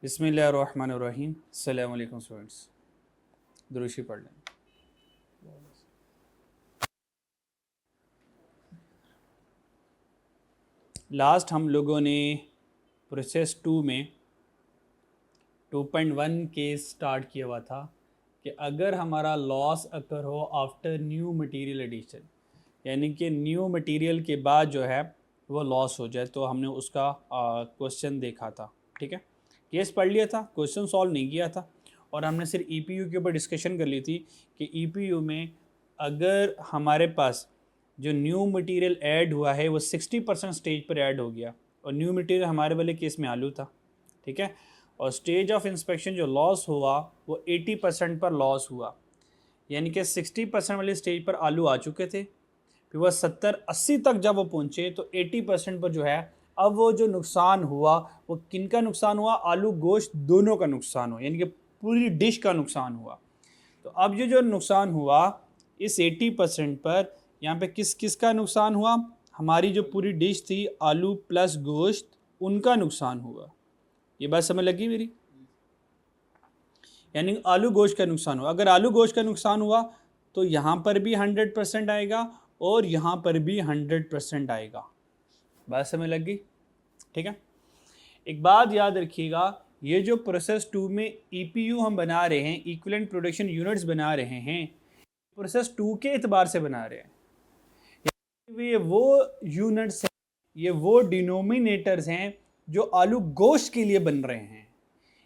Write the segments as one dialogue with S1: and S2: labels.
S1: बिस्मिल्लाहिर्रहमानिर्रहीम। अस्सलाम वालेकुम स्टूडेंट्स, दुरूशी पढ़ लें। लास्ट हम लोगों ने प्रोसेस 2 में 2.1 केस स्टार्ट किया हुआ था कि अगर हमारा लॉस अकर हो आफ्टर न्यू मटेरियल एडिशन, यानी कि न्यू मटेरियल के बाद जो है वो लॉस हो जाए, तो हमने उसका क्वेश्चन देखा था। ठीक है, केस पढ़ लिया था, क्वेश्चन सॉल्व नहीं किया था, और हमने सिर्फ ईपीयू के ऊपर डिस्कशन कर ली थी कि ईपीयू में अगर हमारे पास जो न्यू मटेरियल ऐड हुआ है वो 60% स्टेज पर ऐड हो गया, और न्यू मटेरियल हमारे वाले केस में आलू था। ठीक है, और स्टेज ऑफ इंस्पेक्शन जो लॉस हुआ वो 80% पर लॉस हुआ, यानी कि 60% वाले स्टेज पर आलू आ चुके थे, फिर वह 70-80 तक जब वो पहुँचे तो 80% पर जो है अब वो जो नुकसान हुआ वो किन का नुकसान हुआ, आलू गोश्त दोनों का नुकसान हुआ, यानी कि पूरी डिश का नुकसान हुआ। तो अब ये जो नुकसान हुआ इस 80% पर यहाँ पे किस किस का नुकसान हुआ, हमारी जो पूरी डिश थी आलू प्लस गोश्त उनका नुकसान हुआ। ये बात समझ लगी मेरी? यानी आलू गोश्त का नुकसान हुआ। अगर आलू गोश्त का नुकसान हुआ तो यहाँ पर भी 100% आएगा और यहाँ पर भी 100% आएगा। बात समझ लग गई? ठीक है, एक बात याद रखिएगा, ये जो प्रोसेस 2 में ईपीयू हम बना रहे हैं, इक्विवेलेंट प्रोडक्शन यूनिट्स बना रहे हैं, प्रोसेस 2 के एतबार से बना रहे हैं। ये वो यूनिट्स हैं, ये वो डिनोमिनेटर्स हैं जो आलू गोश्त के लिए बन रहे हैं।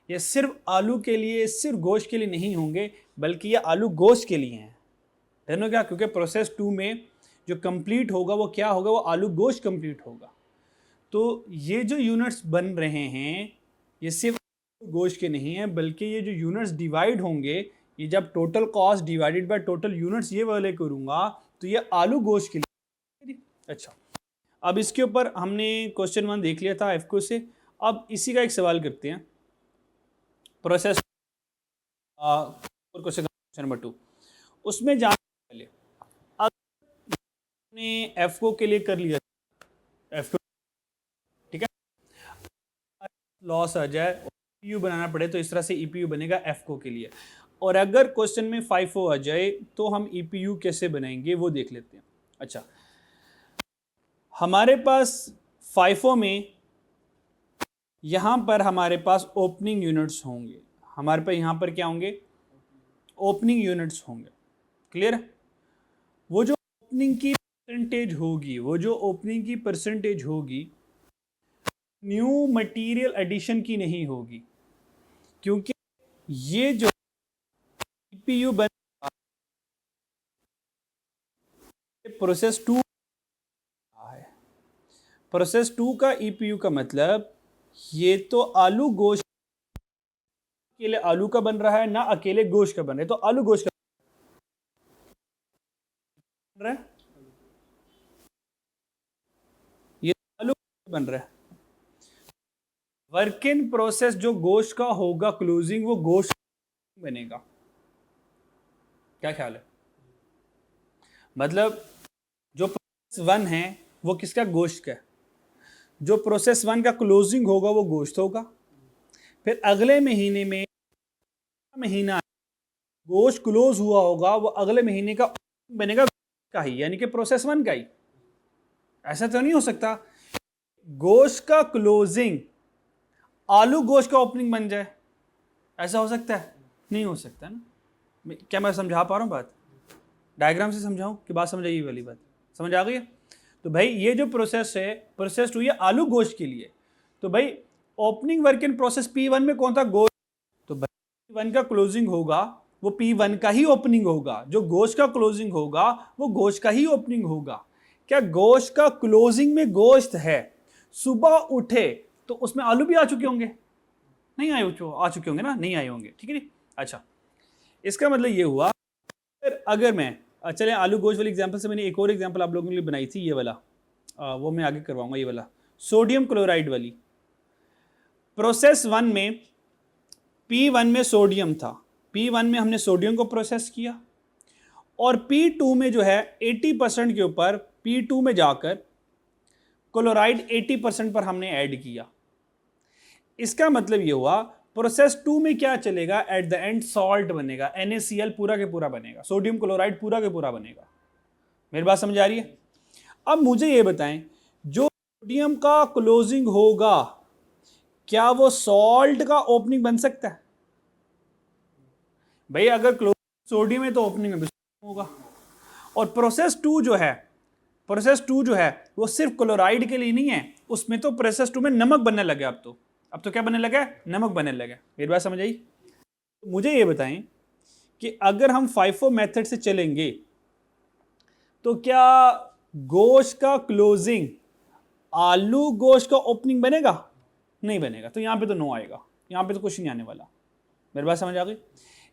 S1: ये सिर्फ आलू के लिए, सिर्फ गोश्त के लिए नहीं होंगे, बल्कि ये आलू गोश्त के लिए हैं। ध्यान क्या, क्योंकि प्रोसेस 2 में जो कंप्लीट होगा वो क्या होगा, वो आलू गोश्त कंप्लीट होगा। तो ये जो यूनिट्स बन रहे हैं ये सिर्फ गोश्त के नहीं है, बल्कि ये जो यूनिट्स डिवाइड होंगे, ये जब total cost divided by total units ये वाले करूँगा तो ये आलू गोश्त के लिए। अच्छा, अब इसके ऊपर हमने क्वेश्चन 1 देख लिया था एफको से। अब इसी का एक सवाल करते हैं, प्रोसेस क्वेश्चन नंबर 2, उसमें जाने पहले हमने एफको के लिए कर लिया एफ, ठीक है, लॉस आ जाए ईपीयू बनाना पड़े तो इस तरह से ईपीयू बनेगा एफको के लिए। और अगर क्वेश्चन में फाइफो आ जाए तो हम ईपीयू कैसे बनाएंगे वो देख लेते हैं। अच्छा, हमारे पास फाइफो में यहाँ पर हमारे पास ओपनिंग यूनिट्स होंगे, हमारे पास यहाँ पर क्या होंगे, ओपनिंग यूनिट्स होंगे। क्लियर है? वो जो ओपनिंग की परसेंटेज होगी, वो जो ओपनिंग की परसेंटेज होगी न्यू मटेरियल एडिशन की नहीं होगी, क्योंकि ये जो ईपीयू बन प्रोसेस 2 है, प्रोसेस 2 का ईपीयू का मतलब ये तो आलू गोश्त अकेले आलू का बन रहा है ना अकेले गोश्त का बन रहा है, तो आलू गोश्त का बन रहा है, ये आलू बन रहा है। वर्क इन प्रोसेस जो गोश्त का होगा क्लोजिंग, वो गोश्त बनेगा। क्या ख्याल है? मतलब जो प्रोसेस 1 है वो किसका, गोश्त का। जो प्रोसेस 1 का क्लोजिंग होगा वो गोश्त होगा, फिर अगले महीने में महीना गोश्त क्लोज हुआ होगा वो अगले महीने का बनेगा का ही, यानी कि प्रोसेस 1 का ही। ऐसा तो नहीं हो सकता गोश्त का क्लोजिंग आलू गोश्त का ओपनिंग बन जाए, ऐसा हो सकता है? नहीं हो सकता ना। क्या मैं समझा पा रहा हूँ बात? डायग्राम से समझाऊं कि बात समझ आई वाली बात? समझ आ गई है? तो भाई ये जो प्रोसेस है प्रोसेस 2 ये आलू गोश्त के लिए, तो भाई opening work in process P1 में कौन था, गोश्त। तो भाई P1 का क्लोजिंग होगा वो P1 का ही ओपनिंग होगा, जो गोश्त का क्लोजिंग होगा वो गोश्त का ही ओपनिंग होगा। क्या गोश्त का क्लोजिंग में गोश्त है, सुबह उठे तो उसमें आलू भी आ चुके होंगे? नहीं आए, आ चुके होंगे ना, नहीं आए होंगे, ठीक है जी। अच्छा, इसका मतलब ये हुआ फिर अगर मैं चले आलू गोश्त वाली एग्जांपल से मैंने एक और एग्जांपल आप लोगों के लिए बनाई थी, ये वाला वो मैं आगे करवाऊंगा, ये वाला सोडियम क्लोराइड वाली। प्रोसेस 1 में P1 में सोडियम था, P1 में हमने सोडियम को प्रोसेस किया, और P2 में जो है 80% के ऊपर P2 में जाकर क्लोराइड 80% पर हमने ऐड किया। इसका मतलब ये हुआ प्रोसेस 2 में क्या चलेगा, एट द एंड सॉल्ट बनेगा, NaCl पूरा के पूरा बनेगा, सोडियम क्लोराइड पूरा के पूरा बनेगा। मेरी बात समझ आ रही है? अब मुझे ये बताएं, जो सोडियम का क्लोजिंग होगा क्या वो सॉल्ट का ओपनिंग बन सकता है? भाई अगर क्लोजिंग सोडियम है तो ओपनिंग में भी होगा। और प्रोसेस टू जो है वो सिर्फ क्लोराइड के लिए नहीं है, उसमें तो प्रोसेस 2 में नमक बनने लगे। अब तो क्या बनने लगा है? नमक बनने लगे। मेरी बात समझ आई? तो मुझे ये बताएं कि अगर हम FIFO मेथड से चलेंगे तो क्या गोश्त का क्लोजिंग आलू गोश्त का ओपनिंग बनेगा? नहीं बनेगा। तो यहां पे तो नो आएगा, यहां पे तो कुछ नहीं आने वाला। मेरी बात समझ आ गई?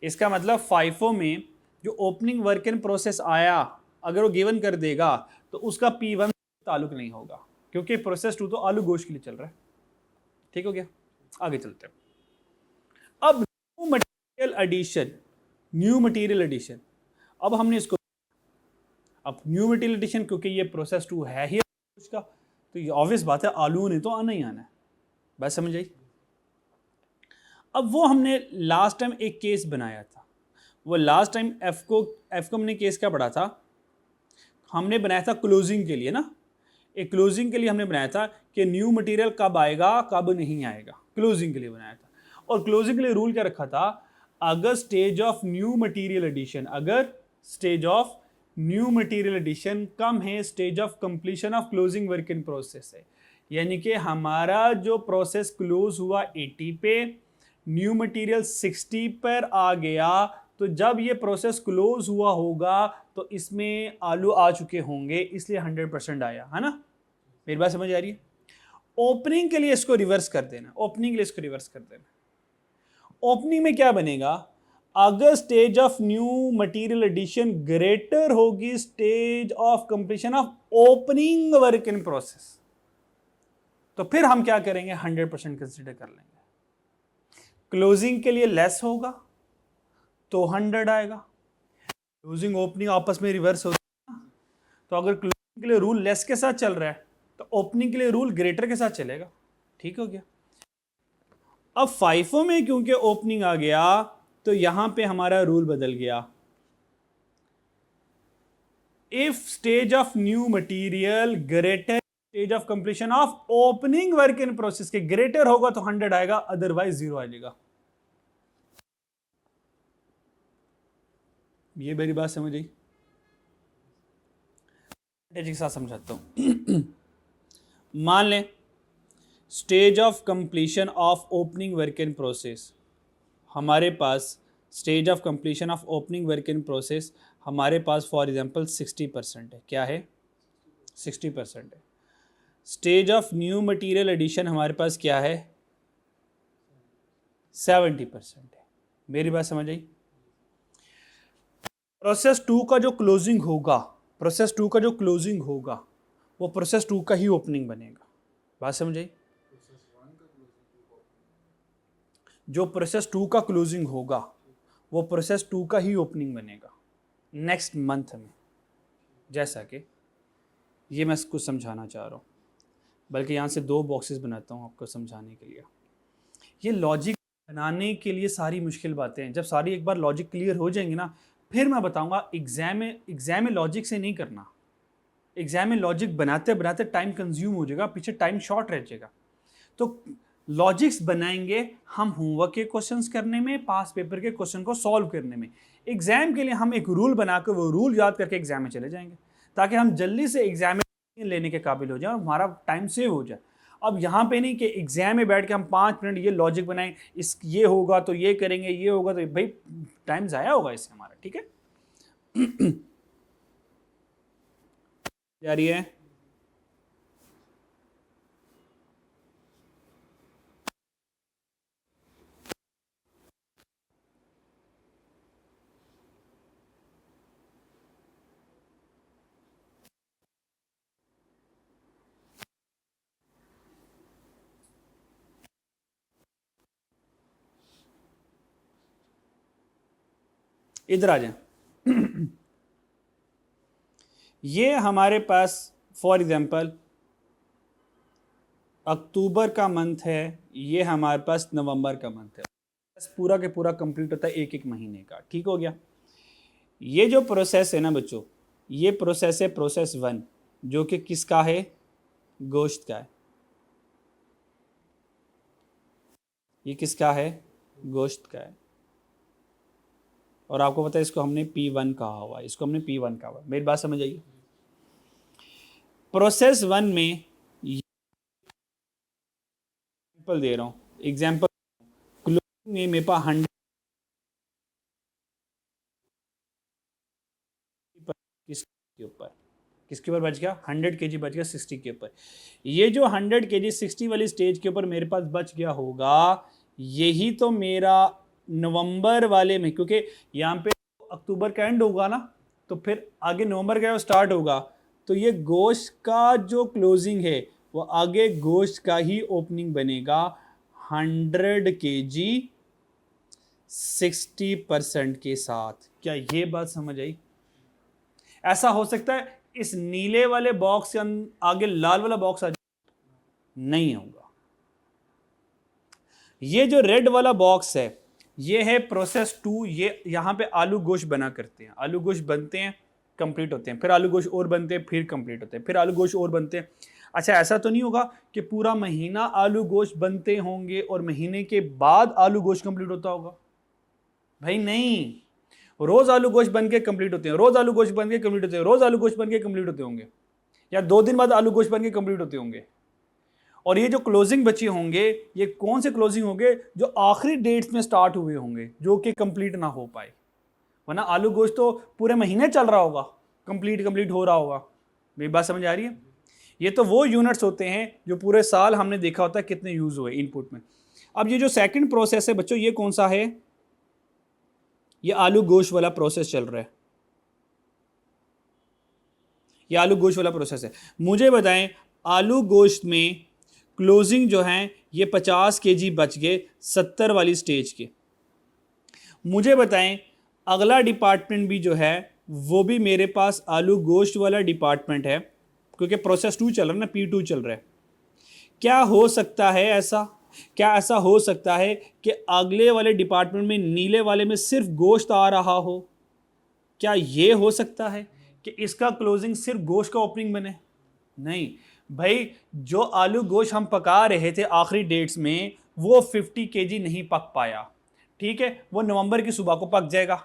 S1: इसका मतलब FIFO में जो ओपनिंग वर्क इन प्रोसेस आया, अगर वो गिवन कर देगा तो उसका P1 ताल्लुक नहीं होगा, क्योंकि प्रोसेस 2 तो आलू गोश्त के लिए चल रहा है। ठीक हो गया? आगे चलते हैं। अब न्यू मटेरियल एडिशन, अब हमने इसको, अब न्यू मटेरियल एडिशन क्योंकि ये प्रोसेस 2 है ही उसका, तो ये ऑब्वियस बात है आलू ने तो आना ही आना है। बात समझ आई? अब वो हमने लास्ट टाइम एक केस बनाया था, वो लास्ट टाइम एफ को हमने केस क्या पढ़ा था? हमने बनाया था क्लोजिंग के लिए ना, एक क्लोजिंग के लिए हमने बनाया था कि न्यू मटेरियल कब आएगा कब नहीं आएगा, क्लोजिंग के लिए बनाया था। और क्लोजिंग के लिए रूल क्या रखा था? अगर stage of new material addition कम है stage of completion of closing work in process है, यानी कि हमारा जो प्रोसेस क्लोज हुआ 80 पे, न्यू मटेरियल 60 पर आ गया, तो जब ये प्रोसेस क्लोज हुआ होगा तो इसमें आलू आ चुके होंगे, इसलिए 100% आया है ना। मेरी बात समझ आ रही है? ओपनिंग के लिए इसको रिवर्स कर देना, ओपनिंग में क्या बनेगा? अगर stage of new material addition greater होगी stage of completion of opening work in process, तो फिर हम क्या करेंगे? 100% कंसिडर कर लेंगे। क्लोजिंग के लिए लेस होगा तो 100 आएगा, क्लोजिंग ओपनिंग आपस में रिवर्स होता है, तो अगर क्लोजिंग के लिए रूल लेस के साथ चल रहा है तो ओपनिंग के लिए रूल ग्रेटर के साथ चलेगा। ठीक हो गया? अब FIFO में क्योंकि ओपनिंग आ गया तो यहां पे हमारा रूल बदल गया। If stage of new material greater stage of completion of opening work in process के ग्रेटर होगा तो 100 आएगा, अदरवाइज 0 आ जाएगा। ये मेरी बात समझ आई? के साथ समझाता हूं। मान लें stage of completion of opening work in process, हमारे पास stage of completion of opening work in process हमारे पास फॉर एग्जांपल 60% है। क्या है? 60% है। Stage of new material addition हमारे पास क्या है? 70% है। मेरी बात समझ आई? प्रोसेस 2 का जो क्लोजिंग होगा वो प्रोसेस 2 का ही ओपनिंग बनेगा। बात समझ आई? जो प्रोसेस 2 का क्लोजिंग होगा वो प्रोसेस 2 का ही ओपनिंग बनेगा नेक्स्ट मंथ में। जैसा कि ये मैं कुछ समझाना चाह रहा हूँ, बल्कि यहाँ से 2 बॉक्सेस बनाता हूँ आपको समझाने के लिए। ये लॉजिक बनाने के लिए सारी मुश्किल बातें हैं, जब सारी एक बार लॉजिक क्लियर हो जाएंगी ना फिर मैं बताऊंगा। एग्जाम में लॉजिक से नहीं करना, एग्जाम में लॉजिक बनाते बनाते टाइम कंज्यूम हो जाएगा, पीछे टाइम शॉर्ट रह जाएगा। तो लॉजिक्स बनाएंगे हम होमवर्क के क्वेश्चंस करने में, पास पेपर के क्वेश्चन को सॉल्व करने में। एग्जाम के लिए हम एक रूल बनाकर वो रूल याद करके एग्जाम में चले जाएंगे, ताकि हम जल्दी से एग्जाम में लेने के काबिल हो जाए और हमारा टाइम सेव हो जाए। अब यहाँ पे नहीं कि एग्जाम में बैठ के हम 5 मिनट ये लॉजिक बनाएं, इस ये होगा तो ये करेंगे, ये होगा तो भाई टाइम ज़ाया होगा इससे हमारा। ठीक है? जारी है। इधर आ जाए। ये हमारे पास फॉर एग्जांपल अक्टूबर का मंथ है, ये हमारे पास नवंबर का मंथ है, पूरा के पूरा कंप्लीट होता है एक एक महीने का। ठीक हो गया। ये जो प्रोसेस है ना बच्चों, ये प्रोसेस है प्रोसेस 1, जो कि किसका है, गोश्त का है। ये किसका है, गोश्त का है। और आपको पता है इसको हमने P1 कहा हुआ है, इसको हमने P1 कहा हुआ है। मेरी बात समझ आइए। प्रोसेस 1 में एग्जाम्पल दे रहा हूँ, एग्जाम्पल क्लोजिंग में मेरे पास 100 के ऊपर, किसके ऊपर बच गया, 100 kg बच गया 60 के ऊपर। ये जो 100 kg 60 वाली स्टेज के ऊपर मेरे पास बच गया होगा, यही तो मेरा नवंबर वाले में, क्योंकि यहाँ पे अक्टूबर का एंड होगा ना, तो फिर आगे नवंबर का स्टार्ट होगा, तो ये गोश्त का जो क्लोजिंग है वो आगे गोश्त का ही ओपनिंग बनेगा 100 kg 60% के साथ। क्या ये बात समझ आई? ऐसा हो सकता है इस नीले वाले बॉक्स के आगे लाल वाला बॉक्स आ जाए? नहीं होगा। ये जो रेड वाला बॉक्स है ये है प्रोसेस 2। ये यहां पे आलू गोश्त बना करते हैं, आलू गोश्त बनते हैं, कंप्लीट होते हैं, फिर आलू गोश्त और बनते हैं, फिर कंप्लीट होते हैं, फिर आलू गोश्त और बनते हैं। अच्छा, ऐसा तो नहीं होगा कि पूरा महीना आलू गोश्त बनते होंगे और महीने के बाद आलू गोश्त कंप्लीट होता होगा? भाई नहीं, रोज आलू गोश्त बन के कंप्लीट होते हैं, रोज आलू गोश्त बन के कंप्लीट होते हैं, रोज आलू गोश्त बन के कंप्लीट होते होंगे, या 2 दिन बाद आलू गोश्त बन के कंप्लीट होते होंगे। और ये जो क्लोजिंग बचे होंगे, ये कौन से क्लोजिंग होंगे, जो आखिरी डेट्स में स्टार्ट हुए होंगे, जो कि कंप्लीट ना हो पाए। वरना आलू गोश्त तो पूरे महीने चल रहा होगा, कंप्लीट हो रहा होगा। मेरी बात समझ आ रही है? ये तो वो यूनिट्स होते हैं जो पूरे साल हमने देखा होता है कितने यूज हुए इनपुट में। अब ये जो सेकंड प्रोसेस है बच्चों, ये कौन सा है, ये आलू गोश्त वाला प्रोसेस चल रहा है, ये आलू गोश्त वाला प्रोसेस है। मुझे बताएं, आलू गोश्त में क्लोजिंग जो है ये 50 kg बच गए 70 वाली स्टेज के। मुझे बताएं, अगला डिपार्टमेंट भी जो है वो भी मेरे पास आलू गोश्त वाला डिपार्टमेंट है, क्योंकि प्रोसेस 2 चल रहा है ना, P2 चल रहा है। क्या हो सकता है ऐसा, क्या ऐसा हो सकता है कि अगले वाले डिपार्टमेंट में नीले वाले में सिर्फ गोश्त आ रहा हो? क्या ये हो सकता है कि इसका क्लोजिंग सिर्फ गोश्त का ओपनिंग बने? नहीं भाई, जो आलू गोश्त हम पका रहे थे आखिरी डेट्स में वो 50 kg नहीं पक पाया, ठीक है, वो नवंबर की सुबह को पक जाएगा।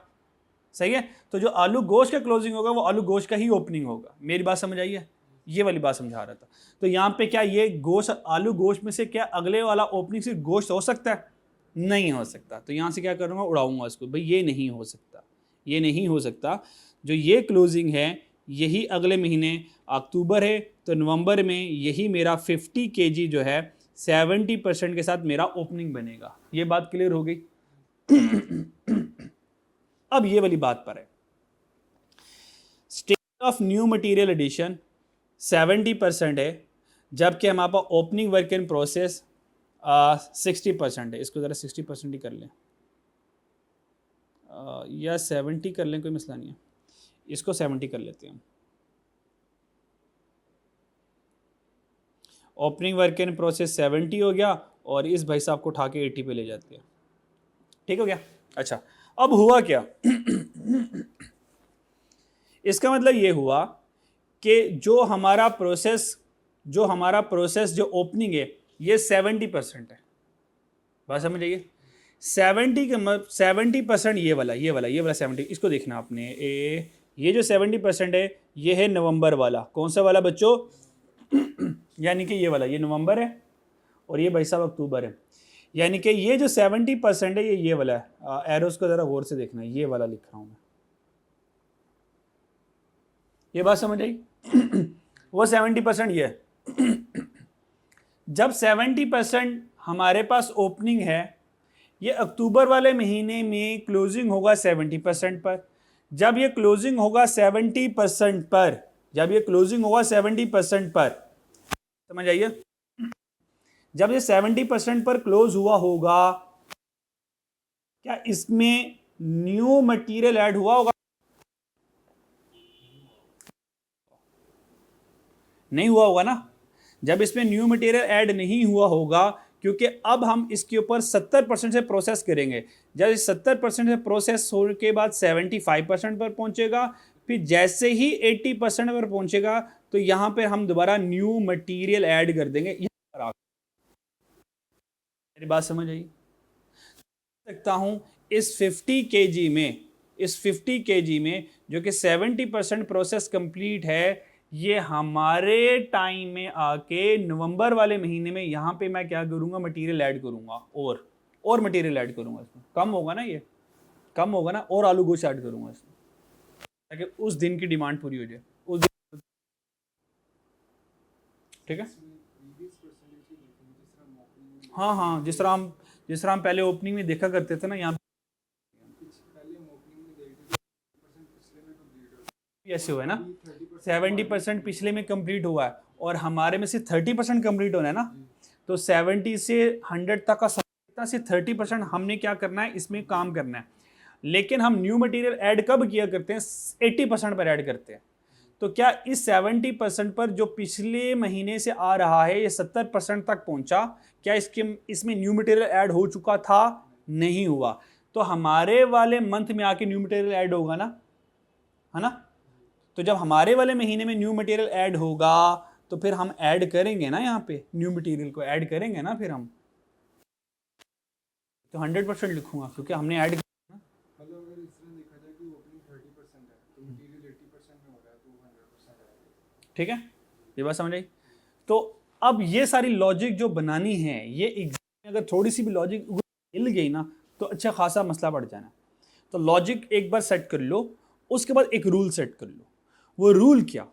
S1: सही है, तो जो आलू गोश्त का क्लोजिंग होगा वो आलू गोश्त का ही ओपनिंग होगा। मेरी बात समझ आई है? ये वाली बात समझा रहा था। तो यहाँ पे क्या ये गोश्त, आलू गोश्त में से क्या अगले वाला ओपनिंग सिर्फ गोश्त हो सकता है? नहीं हो सकता। तो यहाँ से क्या करूँगा, उड़ाऊंगा इसको, भाई ये नहीं हो सकता, ये नहीं हो सकता। जो ये क्लोजिंग है यही अगले महीने अक्टूबर है, तो नवंबर में यही मेरा 50 kg जो है 70% के साथ मेरा ओपनिंग बनेगा। ये बात क्लियर हो गई? अब ये वाली बात पर है, stage of new material addition 70% है, जबकि हमारे पास ओपनिंग वर्क इन प्रोसेस 60% है। इसको ज़रा 60% ही कर लें, या 70 कर लें, कोई मसला नहीं है, इसको 70 कर लेते हैं। ओपनिंग वर्क इन प्रोसेस 70 हो गया और इस भाई साहब को उठा के 80 पे ले जाते हैं। ठीक हो गया? अच्छा, अब हुआ क्या? इसका मतलब ये हुआ कि जो हमारा प्रोसेस जो ओपनिंग है ये 70% है। बात समझ आइए? 70% ये वाला 70, इसको देखना आपने। ये जो 70% है ये है नवंबर वाला। कौन सा वाला बच्चों? यानी कि ये वाला, ये नवंबर है और ये भाई साहब अक्टूबर है। यानी कि ये जो 70% है ये वाला है। एरोस को ज़रा गौर से देखना, ये वाला लिख रहा हूँ मैं। ये बात समझ आई? वो 70% ये है। जब 70% हमारे पास ओपनिंग है, ये अक्टूबर वाले महीने में क्लोजिंग होगा 70% पर। जब ये क्लोजिंग होगा 70% पर, जब ये क्लोजिंग होगा 70% पर, समझ आइए, जब ये 70% पर क्लोज हुआ होगा, क्या इसमें न्यू मटेरियल ऐड हुआ होगा? नहीं हुआ होगा ना। जब इसमें न्यू मटेरियल ऐड नहीं हुआ होगा, क्योंकि अब हम इसके ऊपर 70% से प्रोसेस करेंगे। जब इस 70% से प्रोसेस होने के बाद 75% पर पहुंचेगा, फिर जैसे ही 80% पर पहुंचेगा तो यहां पे हम दोबारा न्यू मटेरियल ऐड कर देंगे। मेरी बात समझ आई? सकता हूं इस 50 केजी में, इस 50 केजी में जो कि 70% प्रोसेस कंप्लीट है, ये हमारे टाइम में आके नवंबर वाले महीने में यहां पे मैं क्या करूंगा, मटेरियल ऐड करूंगा और मटेरियल ऐड करूंगा। इसमें कम होगा ना, ये कम होगा ना, और आलू गोश्त ऐड करूंगा इसमें, ताकि उस दिन की डिमांड पूरी हो जाए उस दिन। ठीक है, हाँ हाँ, जिस तरह हम पहले ओपनिंग में देखा करते थे ना, यहाँ ऐसे हुआ है ना, 70% पिछले में कंप्लीट हुआ है और हमारे में से 30% कंप्लीट होना है ना, तो 70 से 100 तक का से 30% हमने क्या करना है, इसमें काम करना है। लेकिन हम न्यू मटेरियल ऐड कब किया करते हैं, 80% पर ऐड करते हैं। तो क्या इस 70% पर जो पिछले महीने से आ रहा है ये 70% तक पहुंचा, क्या इसमें न्यू मटेरियल ऐड हो चुका था? नहीं हुआ। तो हमारे वाले मंथ में आके न्यू मटेरियल ऐड होगा ना, है ना। तो जब हमारे वाले महीने में न्यू मटेरियल ऐड होगा तो फिर हम ऐड करेंगे ना, यहाँ पे न्यू मटेरियल को ऐड करेंगे ना, फिर हम तो 100% लिखूंगा क्योंकि हमने ऐड। ठीक है, ये बात समझ आई? तो अब ये सारी लॉजिक जो बनानी है, ये एग्जाम में अगर थोड़ी सी भी लॉजिक हिल गई ना तो अच्छा खासा मसला बढ़ जाना। तो लॉजिक एक बार सेट कर लो, उसके बाद एक रूल सेट कर लो। वो रूल क्या?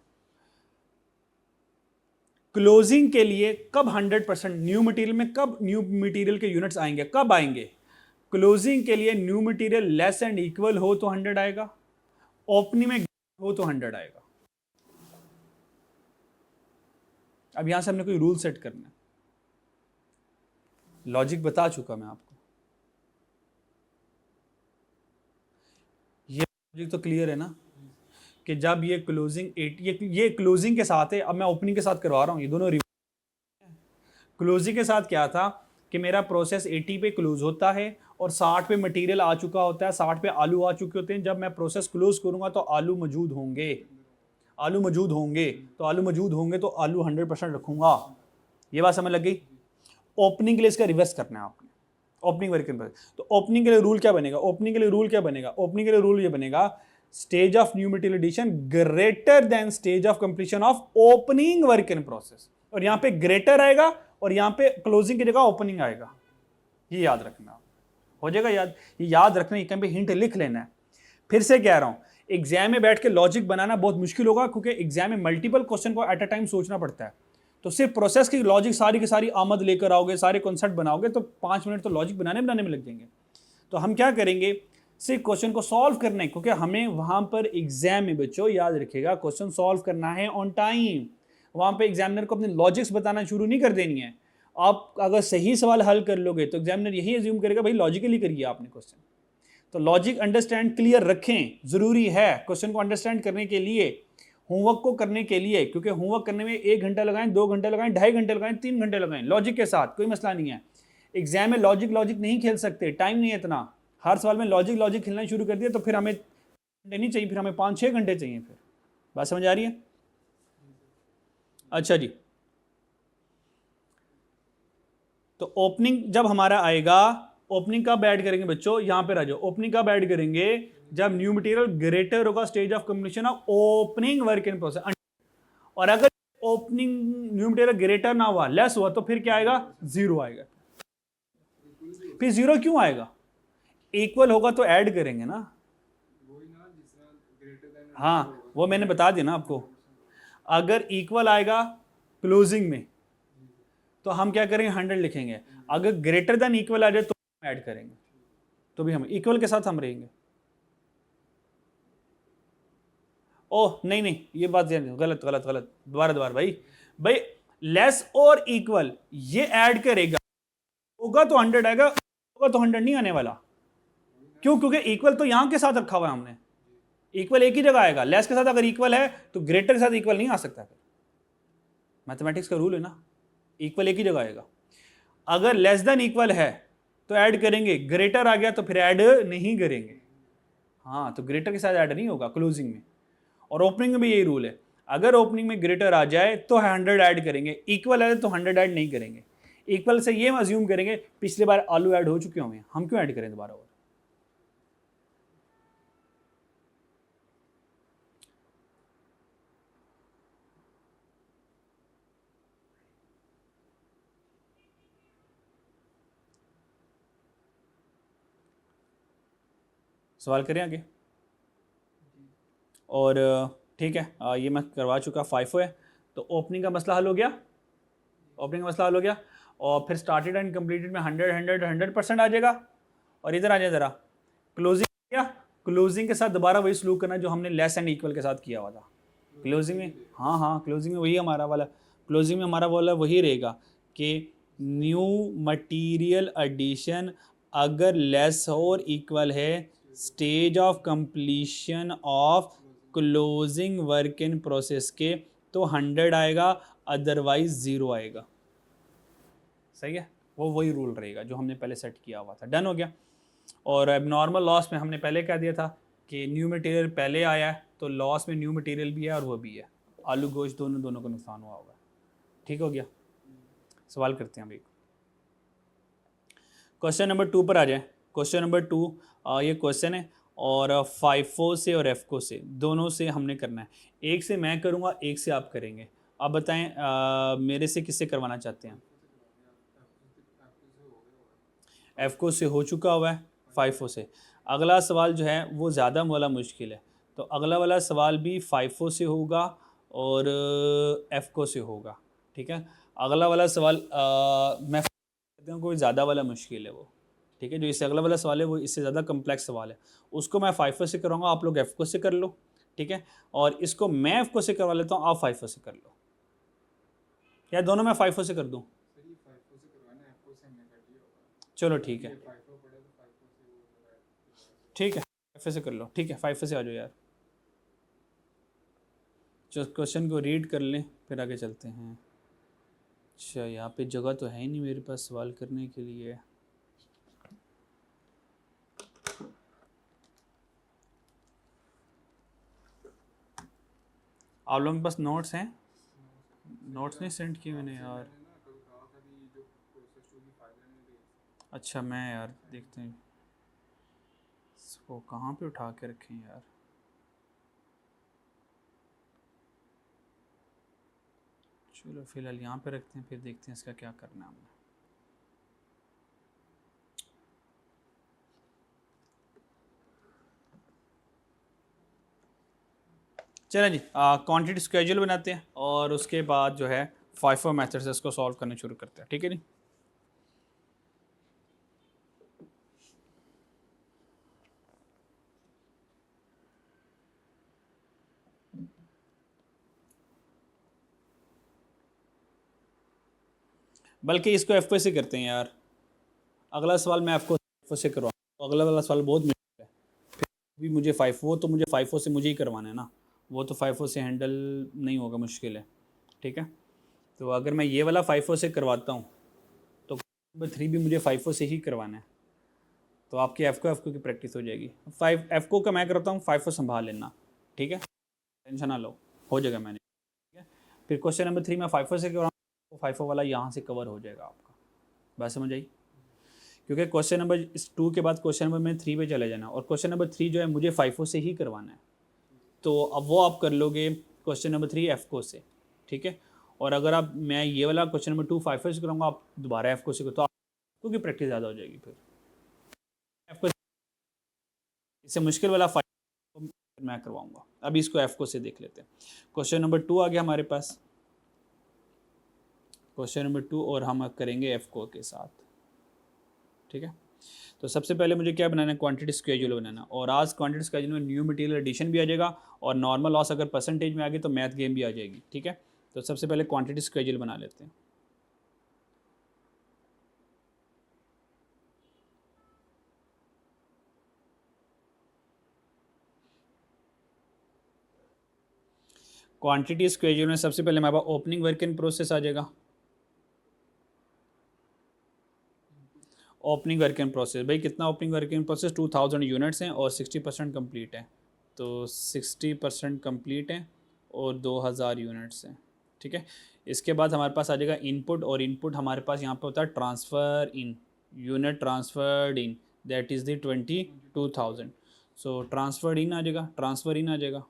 S1: क्लोजिंग के लिए कब 100% न्यू मटेरियल में, कब न्यू मटेरियल के यूनिट्स आएंगे, कब आएंगे? क्लोजिंग के लिए new material less and equal हो तो 100 आएगा, ओपनिंग में हो तो 100 आएगा। अब यहां से हमने कोई रूल सेट करना है। लॉजिक बता चुका मैं आपको, ये लॉजिक तो क्लियर है ना, कि जब ये क्लोजिंग 8, ये क्लोजिंग के साथ है, अब मैं ओपनिंग के साथ करवा रहा हूं, ये दोनों। क्लोजिंग के साथ क्या था कि मेरा प्रोसेस 80 पे क्लोज होता है और 60 पे मटेरियल आ चुका होता है, 60 पे आलू आ चुके होते हैं। जब मैं प्रोसेस क्लोज करूंगा तो आलू मौजूद होंगे, आलू मौजूद होंगे, तो आलू मौजूद होंगे तो आलू 100% रखूंगा। ये बात समझ लग गई? ओपनिंग के लिए इसका रिवर्स करना है आपने, ओपनिंग वर्क इन। तो ओपनिंग के लिए रूल क्या बनेगा? ओपनिंग के लिए रूल क्या बनेगा? ओपनिंग के लिए रूल ये बनेगा, stage of new material addition greater than stage of completion of opening work in process. और यहां पे ग्रेटर आएगा और यहां पे क्लोजिंग की जगह ओपनिंग आएगा। ये याद रखना, हो जाएगा याद? ये याद रखना, कहीं पे हिंट लिख लेना है। फिर से कह रहा हूं, एग्जाम में बैठ के लॉजिक बनाना बहुत मुश्किल होगा, क्योंकि एग्जाम में मल्टीपल क्वेश्चन को एट अ टाइम सोचना पड़ता है। तो सिर्फ प्रोसेस की लॉजिक सारी की सारी आमद लेकर आओगे, सारे कॉन्सेप्ट बनाओगे तो 5 मिनट तो लॉजिक बनाने में लग जाएंगे। तो हम क्या करेंगे, सिर्फ क्वेश्चन को सॉल्व करना है, क्योंकि हमें वहां पर एग्जाम में बच्चों याद रखेगा क्वेश्चन सॉल्व करना है ऑन टाइम। वहां पे एग्जामिनर को अपने लॉजिक्स बताना शुरू नहीं कर देनी है। आप अगर सही सवाल हल कर लोगे तो एग्जामिनर यही अज्यूम करेगा भाई लॉजिकली करिए आपने क्वेश्चन। तो लॉजिक अंडरस्टैंड क्लियर रखें, जरूरी है क्वेश्चन को अंडरस्टैंड करने के लिए, होमवर्क को करने के लिए। क्योंकि होमवर्क करने में 1 घंटा लगाएं, 2 घंटे लगाएं, 2.5 घंटे लगाएं, 3 घंटे लगाएं, लॉजिक के साथ कोई मसला नहीं है। एग्जाम में लॉजिक नहीं खेल सकते, टाइम नहीं है इतना। हर सवाल में लॉजिक खेलना शुरू कर दिया तो फिर हमें घंटे नहीं चाहिए, फिर हमें 5-6 घंटे चाहिए। फिर बात समझ आ रही है? अच्छा जी, तो ओपनिंग जब हमारा आएगा, ओपनिंग कब ऐड करेंगे बच्चों? यहां पे आ जाओ। ओपनिंग कब ऐड करेंगे? जब न्यू मटेरियल ग्रेटर होगा stage of completion of opening work in process. और अगर ओपनिंग न्यू मटेरियल ग्रेटर ना हुआ, लेस हुआ, तो फिर क्या आएगा? 0 आएगा। फिर 0 क्यों आएगा? इक्वल होगा तो ऐड करेंगे ना। हाँ, वो मैंने बता दिया ना आपको। अगर इक्वल आएगा क्लोजिंग में तो हम क्या करेंगे? 100 लिखेंगे। अगर ग्रेटर देन इक्वल आ जाए तो ऐड करेंगे, तो भी हम इक्वल के साथ हम रहेंगे। ओह नहीं, ये बात गलत गलत गलत, दोबारा भाई लेस और इक्वल ये ऐड करेगा, होगा तो 100 आएगा, होगा तो 100 नहीं आने वाला। क्यों? क्योंकि इक्वल तो यहां के साथ रखा हुआ है हमने, इक्वल एक ही जगह आएगा। लेस के साथ अगर इक्वल है तो ग्रेटर के साथ इक्वल नहीं आ सकता। मैथमेटिक्स का रूल है ना, इक्वल एक ही जगह आएगा। अगर लेस देन इक्वल है तो ऐड करेंगे, ग्रेटर आ गया तो फिर ऐड नहीं करेंगे। हाँ, तो ग्रेटर के साथ ऐड नहीं होगा क्लोजिंग में, और ओपनिंग में भी यही रूल है। अगर ओपनिंग में ग्रेटर आ जाए तो 100 ऐड करेंगे, इक्वल है तो 100 ऐड नहीं करेंगे। इक्वल से ये अज्यूम करेंगे पिछले बार आलू ऐड हो चुके होंगे, हम क्यों ऐड करें दोबारा और। सवाल करें आगे। और ठीक है, ये मैं करवा चुका, 5 है। तो ओपनिंग का मसला हल हो गया, ओपनिंग का मसला हल हो गया। और फिर स्टार्टेड एंड कंप्लीटेड में 100% आ जाएगा। और इधर आ जाए ज़रा, क्लोजिंग क्या, क्लोजिंग के साथ दोबारा वही सलूक करना जो हमने लेस एंड इक्वल के साथ किया हुआ था क्लोजिंग में। हाँ हाँ, क्लोजिंग में वही हमारा वाला, क्लोजिंग में हमारा वाला वही रहेगा कि न्यू मटेरियल एडिशन अगर लेस और इक्वल है stage of completion of closing work in process के, तो 100 आएगा, अदरवाइज 0 आएगा। सही है, वो वही रूल रहेगा जो हमने पहले सेट किया हुआ था। डन हो गया। और अब नॉर्मल लॉस में हमने पहले कह दिया था कि न्यू मटेरियल पहले आया है तो लॉस में न्यू मटेरियल भी है और वो भी है, आलू गोश्त दोनों को नुकसान हुआ होगा। ठीक हो गया। सवाल करते हैं अभी, क्वेश्चन नंबर 2 पर आ जाए। क्वेश्चन नंबर 2, ये क्वेश्चन है और फाइफो से और एफको से दोनों से हमने करना है। एक से मैं करूँगा, एक से आप करेंगे। आप बताएं मेरे से किससे करवाना चाहते हैं। एफको से हो चुका हुआ है, फाइफो से। अगला सवाल जो है वो ज़्यादा वाला मुश्किल है, तो अगला वाला सवाल भी फाइफो से होगा और एफको से होगा। ठीक है, अगला वाला सवाल मैं कहता हूँ कोई ज़्यादा वाला मुश्किल है वो। ठीक है, जो इससे अगला वाला सवाल है वो इससे ज़्यादा कम्प्लेक्स सवाल है, उसको मैं फाइफो से कराऊंगा, आप लोग एफको से कर लो। ठीक है, और इसको मैं एफको से करवा लेता हूँ, आप फाइफो से कर लो, या दोनों मैं फाइफो से कर दूँ। चलो ठीक है, ठीक है, फाइफो से कर लो। ठीक है, फाइफो से आ जाओ यार। जो क्वेश्चन को रीड कर लें फिर आगे चलते हैं। अच्छा, यहाँ पे जगह तो है ही नहीं मेरे पास सवाल करने के लिए। आप लोगों के पास नोट्स हैं? नोट्स नहीं सेंड किए मैंने यार। अच्छा, मैं यार देखते हैं इसको कहाँ पे उठा के रखें यार। चलो फिलहाल यहाँ पे रखते हैं, फिर देखते हैं इसका क्या करना है हमने। चलें जी, क्वांटिटी स्केड्यूल बनाते हैं और उसके बाद जो है फाइफो मेथड से इसको सॉल्व करना शुरू करते हैं। ठीक है जी। बल्कि इसको एफ से करते हैं यार। अगला सवाल मैं आपको एफ से करवाऊँ, तो अगला वाला सवाल बहुत मुश्किल है। भी मुझे फाइफो तो मुझे फाइफो से मुझे ही करवाना है ना, वो तो फाइफो से हैंडल नहीं होगा, मुश्किल है। ठीक है, तो अगर मैं ये वाला फाइफो से करवाता हूँ तो नंबर 3 भी मुझे फाइफो से ही करवाना है, तो आपकी एफ को की प्रैक्टिस हो जाएगी। एफ को का मैं करता हूँ, फाइफो संभाल लेना। ठीक है, टेंशन ना लो, हो जाएगा मैंने। ठीक है, फिर क्वेश्चन नंबर 3 मैं फाइफो से करवाऊँ तो फाइफो वाला यहाँ से कवर हो जाएगा आपका। बात समझ आई? क्योंकि क्वेश्चन नंबर इस 2 के बाद क्वेश्चन नंबर में 3 पे चले जाना, और क्वेश्चन नंबर 3 जो है मुझे फाइफो से ही करवाना है, तो अब वो आप कर लोगे क्वेश्चन नंबर 3 एफ को से। ठीक है, और अगर आप मैं ये वाला क्वेश्चन नंबर 2 फाइफो से कराऊंगा, आप दोबारा एफ को से करो तो आपको की प्रैक्टिस ज़्यादा हो जाएगी। फिर एफ को इससे मुश्किल वाला फाइव मैं करवाऊंगा। अभी इसको एफ को से देख लेते हैं। क्वेश्चन नंबर 2 आ गया हमारे पास, क्वेश्चन नंबर 2, और हम करेंगे एफ को के साथ। ठीक है, तो सबसे पहले मुझे क्या बनाना है, क्वांटिटी स्केड्यूल बनाना, और आज क्वांटिटी स्केड्यूल में न्यू मटेरियल एडिशन भी आ जाएगा, और नॉर्मल लॉस अगर परसेंटेज में आ गई तो मैथ गेम भी आ जाएगी। ठीक है, तो सबसे पहले क्वांटिटी स्केड्यूल बना लेते हैं। क्वांटिटी स्केड्यूल में सबसे पहले हमारे पास ओपनिंग वर्क इन प्रोसेस आ जाएगा। ओपनिंग वर्क इन प्रोसेस भाई कितना opening work in process 2000 units हैं और 60% कंप्लीट है, तो 60% कंप्लीट है और 2000 यूनिट्स हैं। ठीक है, इसके बाद हमारे पास आ जाएगा इनपुट, और इनपुट हमारे पास यहाँ पे होता है transfer in, unit transferred in, that is the 22,000। So transferred in आ जाएगा, ट्रांसफ़र इन आ जाएगा।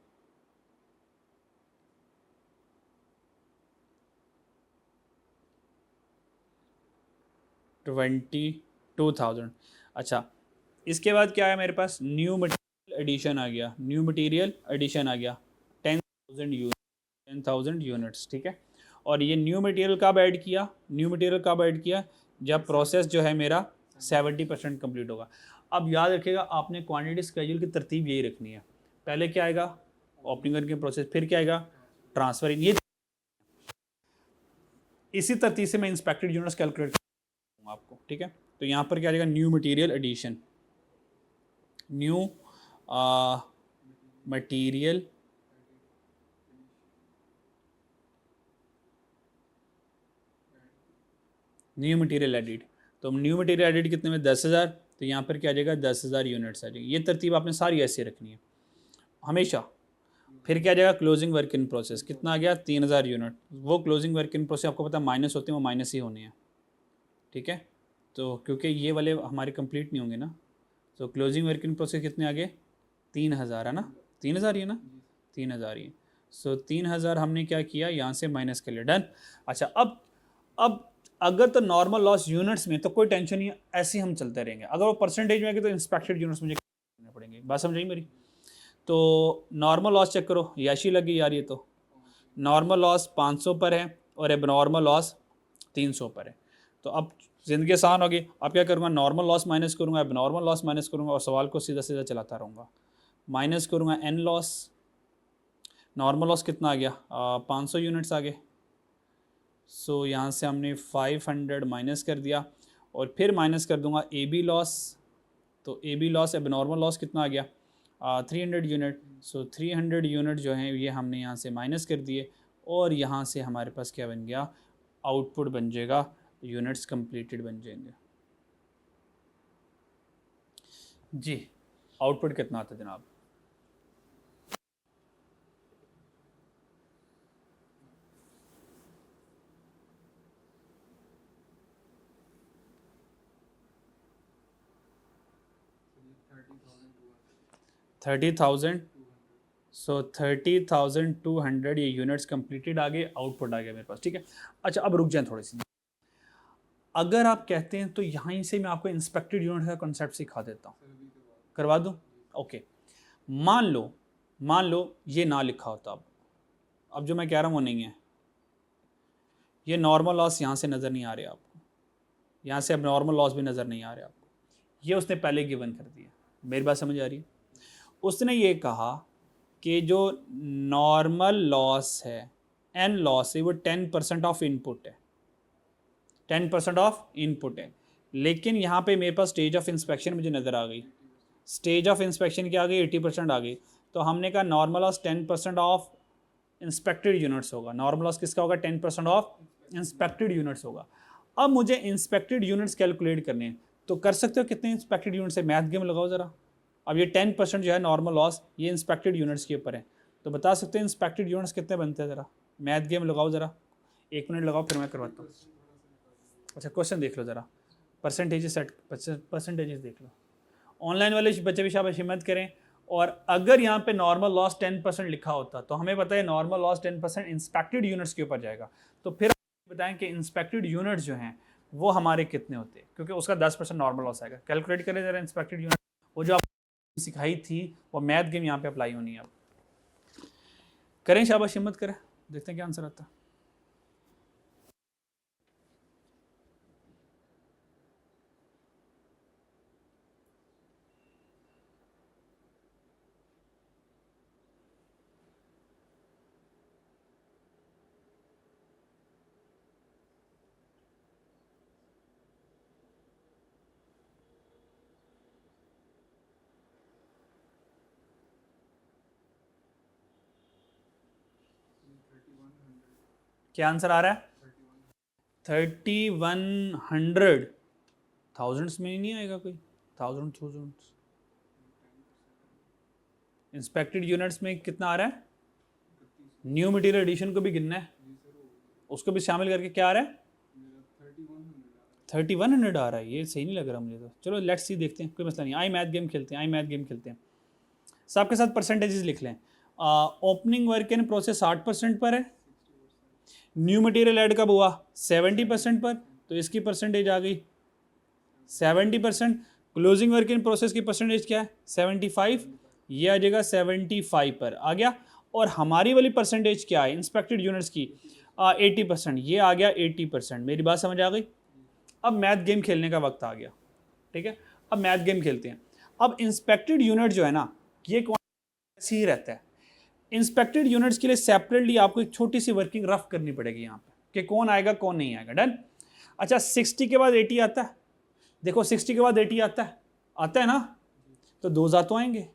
S1: $22,000। अच्छा, इसके बाद क्या है मेरे पास, न्यू मटेरियल एडिशन आ गया, न्यू मटेरियल एडिशन आ गया 10,000 यूनिट, 10,000 यूनिट्स। ठीक है, और ये न्यू मटेरियल कब ऐड किया, न्यू मटेरियल कब ऐड किया, जब प्रोसेस जो है मेरा 70% कंप्लीट होगा। अब याद रखिएगा आपने क्वांटिटी स्केड्यूल की तरतीब यही रखनी है, पहले क्या आएगा ओपनिंग करके प्रोसेस, फिर क्या आएगा ट्रांसफर इन, ये इसी तरतीब से मैं इंस्पेक्टेड यूनिट्स कैलकुलेट करूँगा आपको। ठीक है, तो यहाँ पर क्या आ जाएगा new material addition, new material new material edit, तो न्यू मटेरियल एडिट कितने में 10,000, तो यहाँ पर क्या आ जाएगा 10,000 यूनिट्स आ जाएगी। ये तरतीब आपने सारी ऐसे रखनी है हमेशा। फिर क्या आ जाएगा क्लोजिंग वर्क इन प्रोसेस, कितना आ गया 3,000 यूनिट, वो क्लोजिंग वर्क इन प्रोसेस आपको पता माइनस होते हैं, वो माइनस ही होने हैं। ठीक है, तो क्योंकि ये वाले हमारे कंप्लीट नहीं होंगे ना, तो क्लोजिंग वर्क इन प्रोसेस कितने आ गए 3,000 है ना, 3,000 ही है ना, 3,000 ही। सो 3,000 हमने क्या किया यहाँ से माइनस कर लिया, डन। अच्छा, अब अगर तो नॉर्मल लॉस यूनिट्स में तो कोई टेंशन नहीं है, ऐसे ही हम चलते रहेंगे। अगर वो परसेंटेज में है तो इंस्पेक्टेड यूनिट्स मुझे करने पड़ेंगे, बात समझ आई मेरी। तो नॉर्मल लॉस चेक करो, याशी लगी यार, ये तो नॉर्मल लॉस 500 पर है और एबनॉर्मल लॉस 300 पर है। तो अब ज़िंदगी आसान होगी, अब क्या करूँगा नॉर्मल लॉस माइनस करूँगा, एबनॉर्मल लॉस माइनस करूँगा और सवाल को सीधा सीधा चलाता रहूँगा। माइनस करूँगा एन लॉस, नॉर्मल लॉस कितना आ गया 500 यूनिट्स आ गए। सो यहाँ से हमने 500 माइनस कर दिया और फिर माइनस कर दूंगा ए बी लॉस, तो A B loss abnormal loss कितना आ गया 300 यूनिट। सो 300 यूनिट जो हैं ये हमने यहाँ से माइनस कर दिए और यहाँ से हमारे पास क्या बन गया, आउटपुट बन जाएगा, यूनिट्स कंप्लीटेड बन जाएंगे। जी, आउटपुट कितना आता है जनाब, $30,000। सो 30,200 ये यूनिट्स कंप्लीटेड आ गए, आउटपुट आ गया मेरे पास। ठीक है, अच्छा अब रुक जाएं थोड़ी सी, अगर आप कहते हैं तो यहाँ से मैं आपको इंस्पेक्टेड यूनिट का कॉन्सेप्ट सिखा देता हूँ, करवा दूँ। ओके, मान लो ये ना लिखा होता, अब जो मैं कह रहा हूँ वो नहीं है, ये नॉर्मल लॉस यहाँ से नज़र नहीं आ रहे आपको, यहाँ से अब नॉर्मल लॉस भी नज़र नहीं आ रहे आपको, ये उसने पहले गिवन कर दिया। मेरी बात समझ आ रही है, उसने ये कहा कि जो नॉर्मल लॉस है, एन लॉस है, वो 10% ऑफ इनपुट है, 10% ऑफ इनपुट है। लेकिन यहाँ पे मेरे पास स्टेज ऑफ इंस्पेक्शन मुझे नज़र आ गई, स्टेज ऑफ इंस्पेक्शन क्या आ गई 80% आ गई, तो हमने कहा normal loss 10% of inspected units होगा। नॉर्मल लॉस किसका होगा 10% ऑफ इंस्पेक्टेड यूनिट्स होगा। अब मुझे इंस्पेक्टेड यूनिट्स कैलकुलेट करने हैं, तो कर सकते हो कितने इंस्पेक्टेड यूनिट्स है, मैथ गेम लगाओ ज़रा। अब ये 10% जो है नॉर्मल लॉस, ये इंस्पेक्टेड यूनिट्स के ऊपर है, तो बता सकते हैं इंस्पेक्टेड यूनिट्स कितने बनते हैं, ज़रा मैथ गेम लगाओ ज़रा, 1 मिनट लगाओ फिर मैं करवाता हूँ। अच्छा क्वेश्चन देख लो ज़रा, परसेंटेज सेट, परसेंटेजेस देख लो, ऑनलाइन वाले बच्चे भी शाबाश हिम्मत करें। और अगर यहाँ पे नॉर्मल लॉस 10% लिखा होता तो हमें पता है नॉर्मल लॉस 10% इंस्पेक्टेड यूनिट्स के ऊपर जाएगा, तो फिर बताएं कि इंस्पेक्टेड यूनिट्स जो हैं वो हमारे कितने होते हैं, क्योंकि उसका 10% नॉर्मल लॉस आएगा। कैलकुलेट करें जरा इंस्पेक्टेड यूनिट, वो जो आप सिखाई थी वो मैथ गेम यहाँ पे अप्लाई होनी है। अब करें शाबाश हिम्मत करें, देखते हैं क्या आंसर आता है। क्या आंसर आ रहा है? 3100। थाउजेंड्स में ही नहीं आएगा कोई, थाउजेंड। इंस्पेक्टेड यूनिट्स में कितना आ रहा है? न्यू मटेरियल एडिशन को भी गिनना है, उसको भी शामिल करके क्या आ रहा है? 3100 आ रहा है। ये सही नहीं लग रहा मुझे तो। चलो लेट्स सी, देखते हैं, कोई मसला नहीं। आई मैथ गेम खेलते हैं। सबके साथ परसेंटेजेस लिख लें। ओपनिंग वर्क इन प्रोसेस 60% पर है। न्यू मटेरियल ऐड कब हुआ? 70% पर, तो इसकी परसेंटेज आ गई 70%। क्लोजिंग वर्क इन प्रोसेस की परसेंटेज क्या है? 75। ये आ जाएगा 75 पर, आ गया। और हमारी वाली परसेंटेज क्या है इंस्पेक्टेड यूनिट्स की? 80%। ये आ गया 80%। मेरी बात समझ आ गई? अब मैथ गेम खेलने का वक्त आ गया, ठीक है। अब मैथ गेम खेलते हैं। अब इंस्पेक्टेड यूनिट जो है ना, ये ऐसे ही रहता है। इंस्पेक्टेड यूनिट्स के लिए सेपरेटली आपको एक छोटी सी वर्किंग रफ करनी पड़ेगी यहाँ पे, कि कौन आएगा कौन नहीं आएगा। डन। अच्छा, 60 के बाद 80 आता है। देखो 60 के बाद 80 आता है ना, तो 2000 तो आएंगे,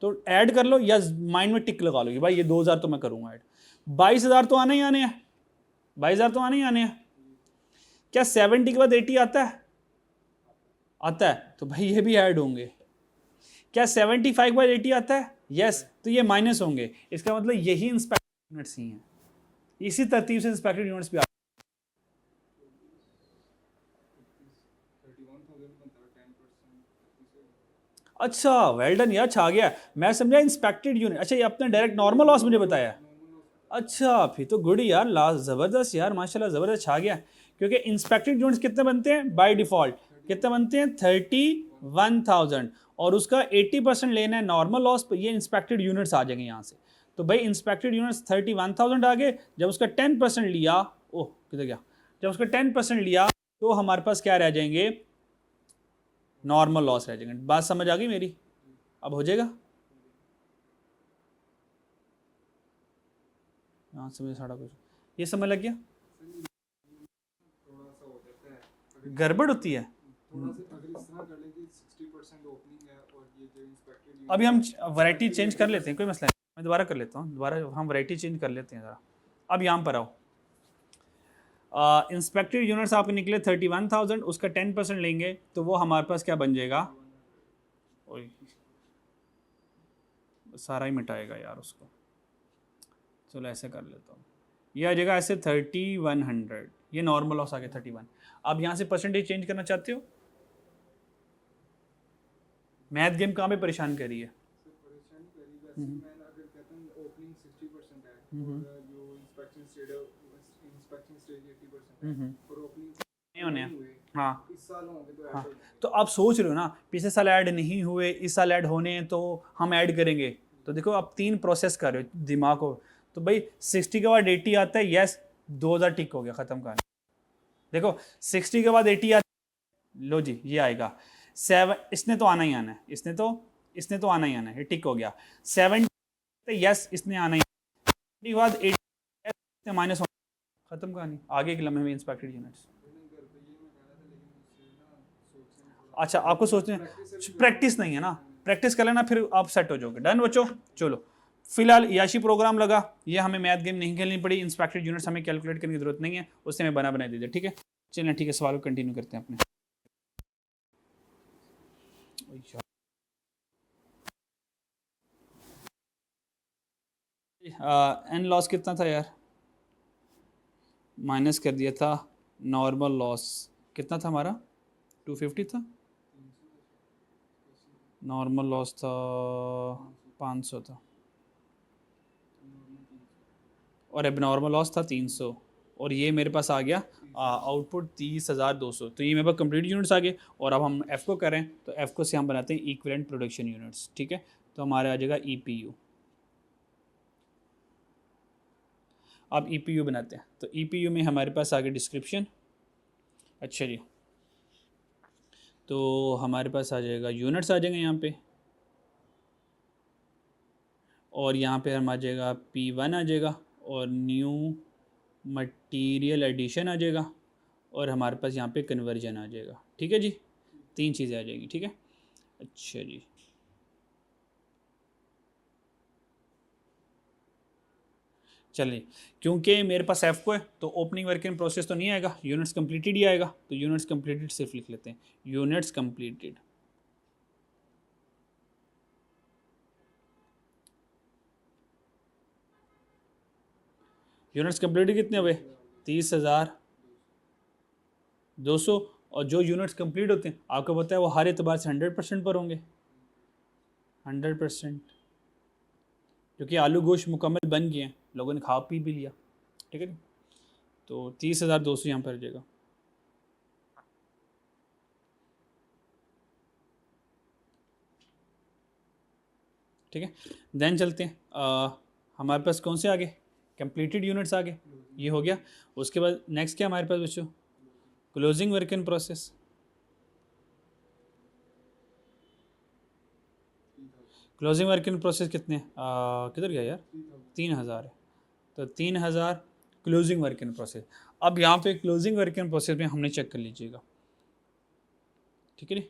S1: तो ऐड कर लो या माइंड में टिक लगा लो कि भाई ये 2000 तो मैं करूंगा ऐड। 22,000 तो आने ही आने हैं, 22,000 तो आने ही आने हैं। क्या 70 के बाद 80 आता है? आता है, तो भाई ये भी ऐड होंगे। क्या 75 के बाद 80 आता है? यस, तो ये माइनस होंगे। इसका मतलब यही इंस्पेक्टेड यूनिट्स ही हैं। इसी तरतीब से इंस्पेक्टेड यूनिट्स भी अच्छा, वेल डन यार, छा गया। मैं समझा इंस्पेक्टेड यूनिट। अच्छा, ये अपने डायरेक्ट नॉर्मल लॉस मुझे बताया। अच्छा, फिर तो गुड यार, लास्ट ज़बरदस्त यार, माशाल्लाह ज़बरदस्त, छा गया। क्योंकि इंस्पेक्टेड यूनिट्स कितने बनते हैं बाय डिफ़ॉल्ट? कितने बनते हैं? 31,000। और उसका 80% लेना है नॉर्मल लॉस पर। ये इंस्पेक्टेड यूनिट्स आ जाएंगे यहाँ से। तो भाई इंस्पेक्टेड यूनिट्स 31,000 आ गए। जब उसका 10% लिया, ओह किधर गया, जब उसका 10% लिया, तो हमारे पास क्या रह जाएंगे? नॉर्मल लॉस रह जाएंगे। बात समझ आ गई मेरी? अब हो जाएगा यहाँ समझ सारा कुछ, ये समझ लग गया? गड़बड़ होती है। अभी हम वैरायटी चेंज कर लेते हैं, कोई मसला नहीं, मैं दोबारा कर लेता हूँ, दोबारा हम वैरायटी चेंज कर लेते हैं ज़रा। अब यहाँ पर आओ, इंस्पेक्टेड यूनिट्स आपके निकले 31,000, उसका 10% लेंगे तो वो हमारे पास क्या बन जाएगा? ओए, सारा ही मिटाएगा यार उसको। चलो ऐसे कर लेता हूँ, ये आ जाएगा ऐसे 3100। ये नॉर्मल लॉस आ गया 31। अब यहाँ से परसेंटेज चेंज करना चाहते हो? मैथ गेम कहाँ पे परेशान कर रही है? नहीं होने हैं। हाँ हाँ, तो आप सोच रहे हो ना, पिछले साल ऐड नहीं हुए, इस साल ऐड होने हैं, तो हम ऐड करेंगे। तो देखो आप 3 प्रोसेस कर रहे हो दिमाग को। तो भाई 60 के बाद 80 आता है, यस, 2000 टिक हो गया, खत्म कहानी। देखो 60 के बाद 80 आता है, लो जी ये आएगा 7। इसने तो आना ही आना है, इसने तो आना ही आना है, ये टिक हो गया। 7 यस, इसने आना ही, के बाद 80 माइनस, खत्म कहानी, आगे के लम्हे में इंस्पेक्टेड यूनिट्स। अच्छा, आपको सोचते हैं प्रैक्टिस नहीं है ना, प्रैक्टिस कर लेना फिर आप सेट हो जाओगे। डन बच्चों, चलो फिलहाल याशी प्रोग्राम लगा, ये हमें मैथ गेम नहीं खेलनी पड़ी, इंस्पेक्टेड यूनिट्स हमें कैलकुलेट करने की जरूरत नहीं है, उससे हमें बना दीजिए, ठीक है। चलिए ठीक है, सवाल को कंटिन्यू करते हैं अपने। एन लॉस कितना था यार? माइनस कर दिया था। नॉर्मल लॉस कितना था हमारा? 250 था। नॉर्मल लॉस था 500 था, और अब नॉर्मल लॉस था 300। और ये मेरे पास आ गया आउटपुट 30,200। तो ये मेरे पास कंप्लीट यूनिट्स आ गए। और अब हम एफ को करें तो एफ को से हम बनाते हैं इक्विवेलेंट प्रोडक्शन यूनिट्स, ठीक है। तो हमारे आ जाएगा ईपीयू। अब ईपीयू बनाते हैं, तो ईपीयू में हमारे पास आ गया डिस्क्रिप्शन। अच्छा जी, तो हमारे पास आ जाएगा यूनिट्स आ जाएंगे यहाँ पे, और यहाँ पे हम आ जाएगा P1 आ जाएगा, और न्यू मटेरियल एडिशन आ जाएगा, और हमारे पास यहाँ पे कन्वर्जन आ जाएगा, ठीक है जी। 3 चीज़ें आ जाएगी, ठीक है। अच्छा जी, चलिए, क्योंकि मेरे पास एफ को है तो ओपनिंग वर्क इन प्रोसेस तो नहीं आएगा, यूनिट्स कंप्लीटेड ही आएगा, तो यूनिट्स कंप्लीटेड सिर्फ लिख लेते हैं, यूनिट्स कंप्लीटेड। यूनिट्स कंप्लीटेड कितने हुए? 30,200। और जो यूनिट्स कंप्लीट होते हैं आपको पता है वो हर एतबार से 100% पर होंगे, 100%, क्योंकि आलू गोश्त मुकम्मल बन गए हैं, लोगों ने खा पी भी लिया, ठीक है। तो 30,200 यहाँ पर आ जाएगा। ठीक है, देन चलते हैं, हमारे पास कौन से आगे? कंप्लीटेड यूनिट्स आगे, ये हो गया। उसके बाद नेक्स्ट क्या हमारे पास बच्चों? Closing work in process. Closing work in process कितने किधर गया यार? 3,000 है, तो 3,000 क्लोजिंग वर्क इन प्रोसेस। अब यहाँ पे क्लोजिंग वर्क इन प्रोसेस में हमने चेक कर लीजिएगा, ठीक है नी।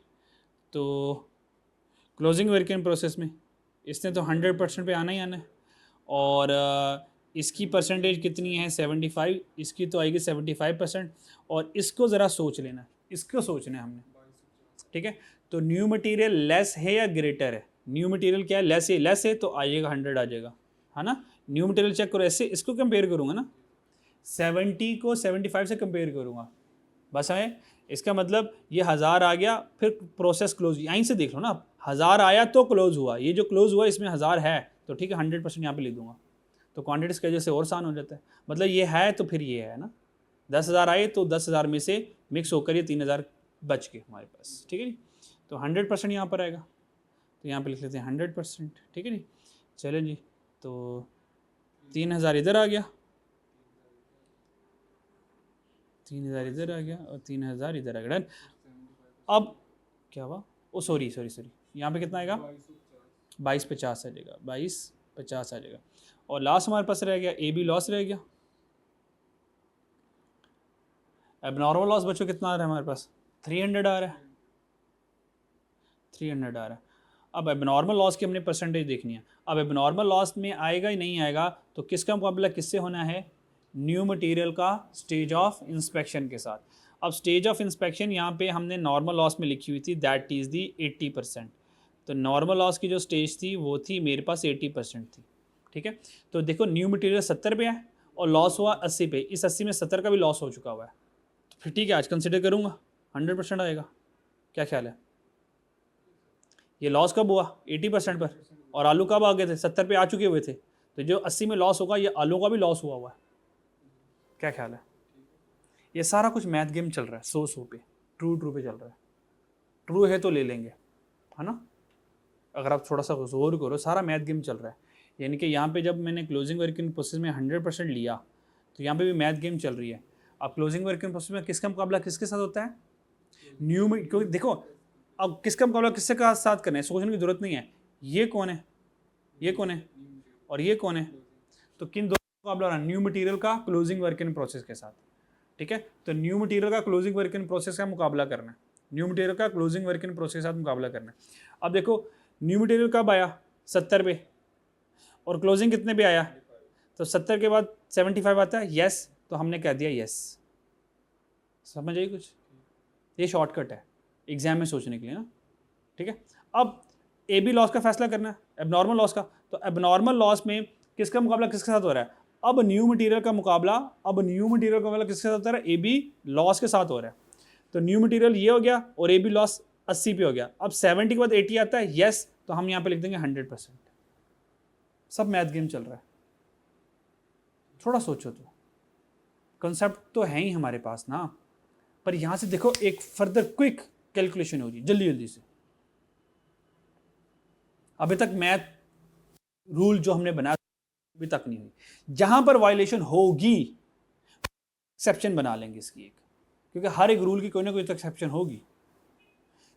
S1: तो क्लोजिंग वर्क इन प्रोसेस में इसने तो 100% पे आना ही आना है, और इसकी परसेंटेज कितनी है? 75, इसकी तो आएगी 75%। और इसको ज़रा सोच लेना, इसको सोचना है हमने, ठीक है। तो न्यू मटेरियल लेस है या ग्रेटर है? न्यू मटेरियल क्या है? लेस है तो आइएगा 100 आ जाएगा, है ना। न्यू मटेरियल चेक करो, ऐसे इसको कंपेयर करूँगा ना, 70 को 75 से कंपेयर करूँगा, बस है। इसका मतलब ये 1000 आ गया, फिर प्रोसेस क्लोज, यहीं से देख लो ना, 1000 आया तो क्लोज हुआ, ये जो क्लोज हुआ इसमें 1000 है, तो ठीक है 100% यहाँ पे लिख दूंगा, तो क्वांटिटीज की वजह से और आसान हो जाता है। मतलब ये है तो फिर ये है ना, 10,000 आए तो 10,000 में से मिक्स होकर ये 3,000 बच गए हमारे पास, ठीक है जी। तो 100% यहाँ पर आएगा, तो यहाँ पे लिख लेते हैं 100%, ठीक है जी। चलें जी, तो 3,000 इधर आ गया, 3,000 इधर आ गया और 3,000 इधर आ गया। अब क्या हुआ? ओ सॉरी, यहाँ पे कितना आएगा? 2250 आ जाएगा, 2250 आ जाएगा। और लास्ट हमारे पास रह गया ए बी लॉस रह गया। एबनॉर्मल लॉस बच्चों कितना आ रहा है हमारे पास? 300 आ रहा है, 300 आ रहा है। अब एबनॉर्मल लॉस की हमने परसेंटेज देखनी है। अब एबनॉर्मल लॉस में आएगा ही नहीं आएगा, तो किसका मुकाबला किससे होना है? न्यू मटेरियल का स्टेज ऑफ इंस्पेक्शन के साथ। अब स्टेज ऑफ इंस्पेक्शन यहाँ पे हमने नॉर्मल लॉस में लिखी हुई थी, दैट इज़ दी 80%। तो नॉर्मल लॉस की जो स्टेज थी वो थी मेरे पास 80% थी, ठीक है। तो देखो न्यू मटेरियल 70 पे है और लॉस हुआ 80 पे, इस 80 में 70 का भी लॉस हो चुका हुआ है, तो फिर ठीक है आज कंसिडर करूँगा 100% आएगा। क्या ख्याल है? ये लॉस कब हुआ? 80% पर, और आलू कब आ गए थे? 70 पे आ चुके हुए थे, तो जो 80 में लॉस होगा ये आलू का भी लॉस हुआ हुआ है। क्या ख्याल है? ये सारा कुछ मैथ गेम चल रहा है, 100 पे, ट्रू पे चल रहा है। ट्रू है तो ले लेंगे, है ना। अगर आप थोड़ा सा जोर करो, सारा मैथ गेम चल रहा है। यानी कि यहाँ पे जब मैंने क्लोजिंग वर्क इन प्रोसेस में 100% लिया, तो यहाँ पे भी मैथ गेम चल रही है। अब क्लोजिंग वर्क इन प्रोसेस में किसका मुकाबला किसके साथ होता है? न्यू में, क्योंकि देखो अब किसका मुकाबला किससे का साथ करना है, सोचने की जरूरत नहीं है। ये कौन है, ये कौन है, और ये कौन है, तो किन दोनों का मुकाबला हो रहा है? न्यू मटेरियल का क्लोजिंग वर्क इन प्रोसेस के साथ, ठीक है। तो न्यू मटेरियल का क्लोजिंग वर्क इन प्रोसेस का मुकाबला करना है, न्यू मटेरियल का क्लोजिंग वर्क इन प्रोसेस के साथ मुकाबला करना है। अब देखो न्यू मटेरियल कब आया? 70 पे, और क्लोजिंग कितने पे आया? तो 70 के बाद 75 आता है, यस, तो हमने कह दिया यस। समझ आई कुछ? ये शॉर्टकट है एग्जाम में सोचने के लिए ना, ठीक है। अब ए बी लॉस का फैसला करना है, एबनॉर्मल लॉस का। तो एबनॉर्मल लॉस में किसका मुकाबला किसके साथ हो रहा है? अब न्यू मटेरियल का मुकाबला, अब न्यू मटेरियल का मुकाबला किसके साथ हो रहा है? ए बी लॉस के साथ हो रहा है। तो न्यू मटेरियल ये हो गया और ए बी लॉस 80 पे हो गया। अब 70 के बाद 80 आता है, यस, तो हम यहाँ पे लिख देंगे 100%। सब मैथ गेम चल रहा है, थोड़ा सोचो तो। कंसेप्ट तो है ही हमारे पास ना, पर यहां से देखो एक फर्दर क्विक कैलकुलेशन हो रही है जल्दी जल्दी से। अभी तक मैथ रूल जो हमने बनाया अभी तक नहीं हुई, जहां पर वायलेशन होगी एक्सेप्शन बना लेंगे इसकी एक, क्योंकि हर एक रूल की कोई ना कोई तो एक्सेप्शन होगी।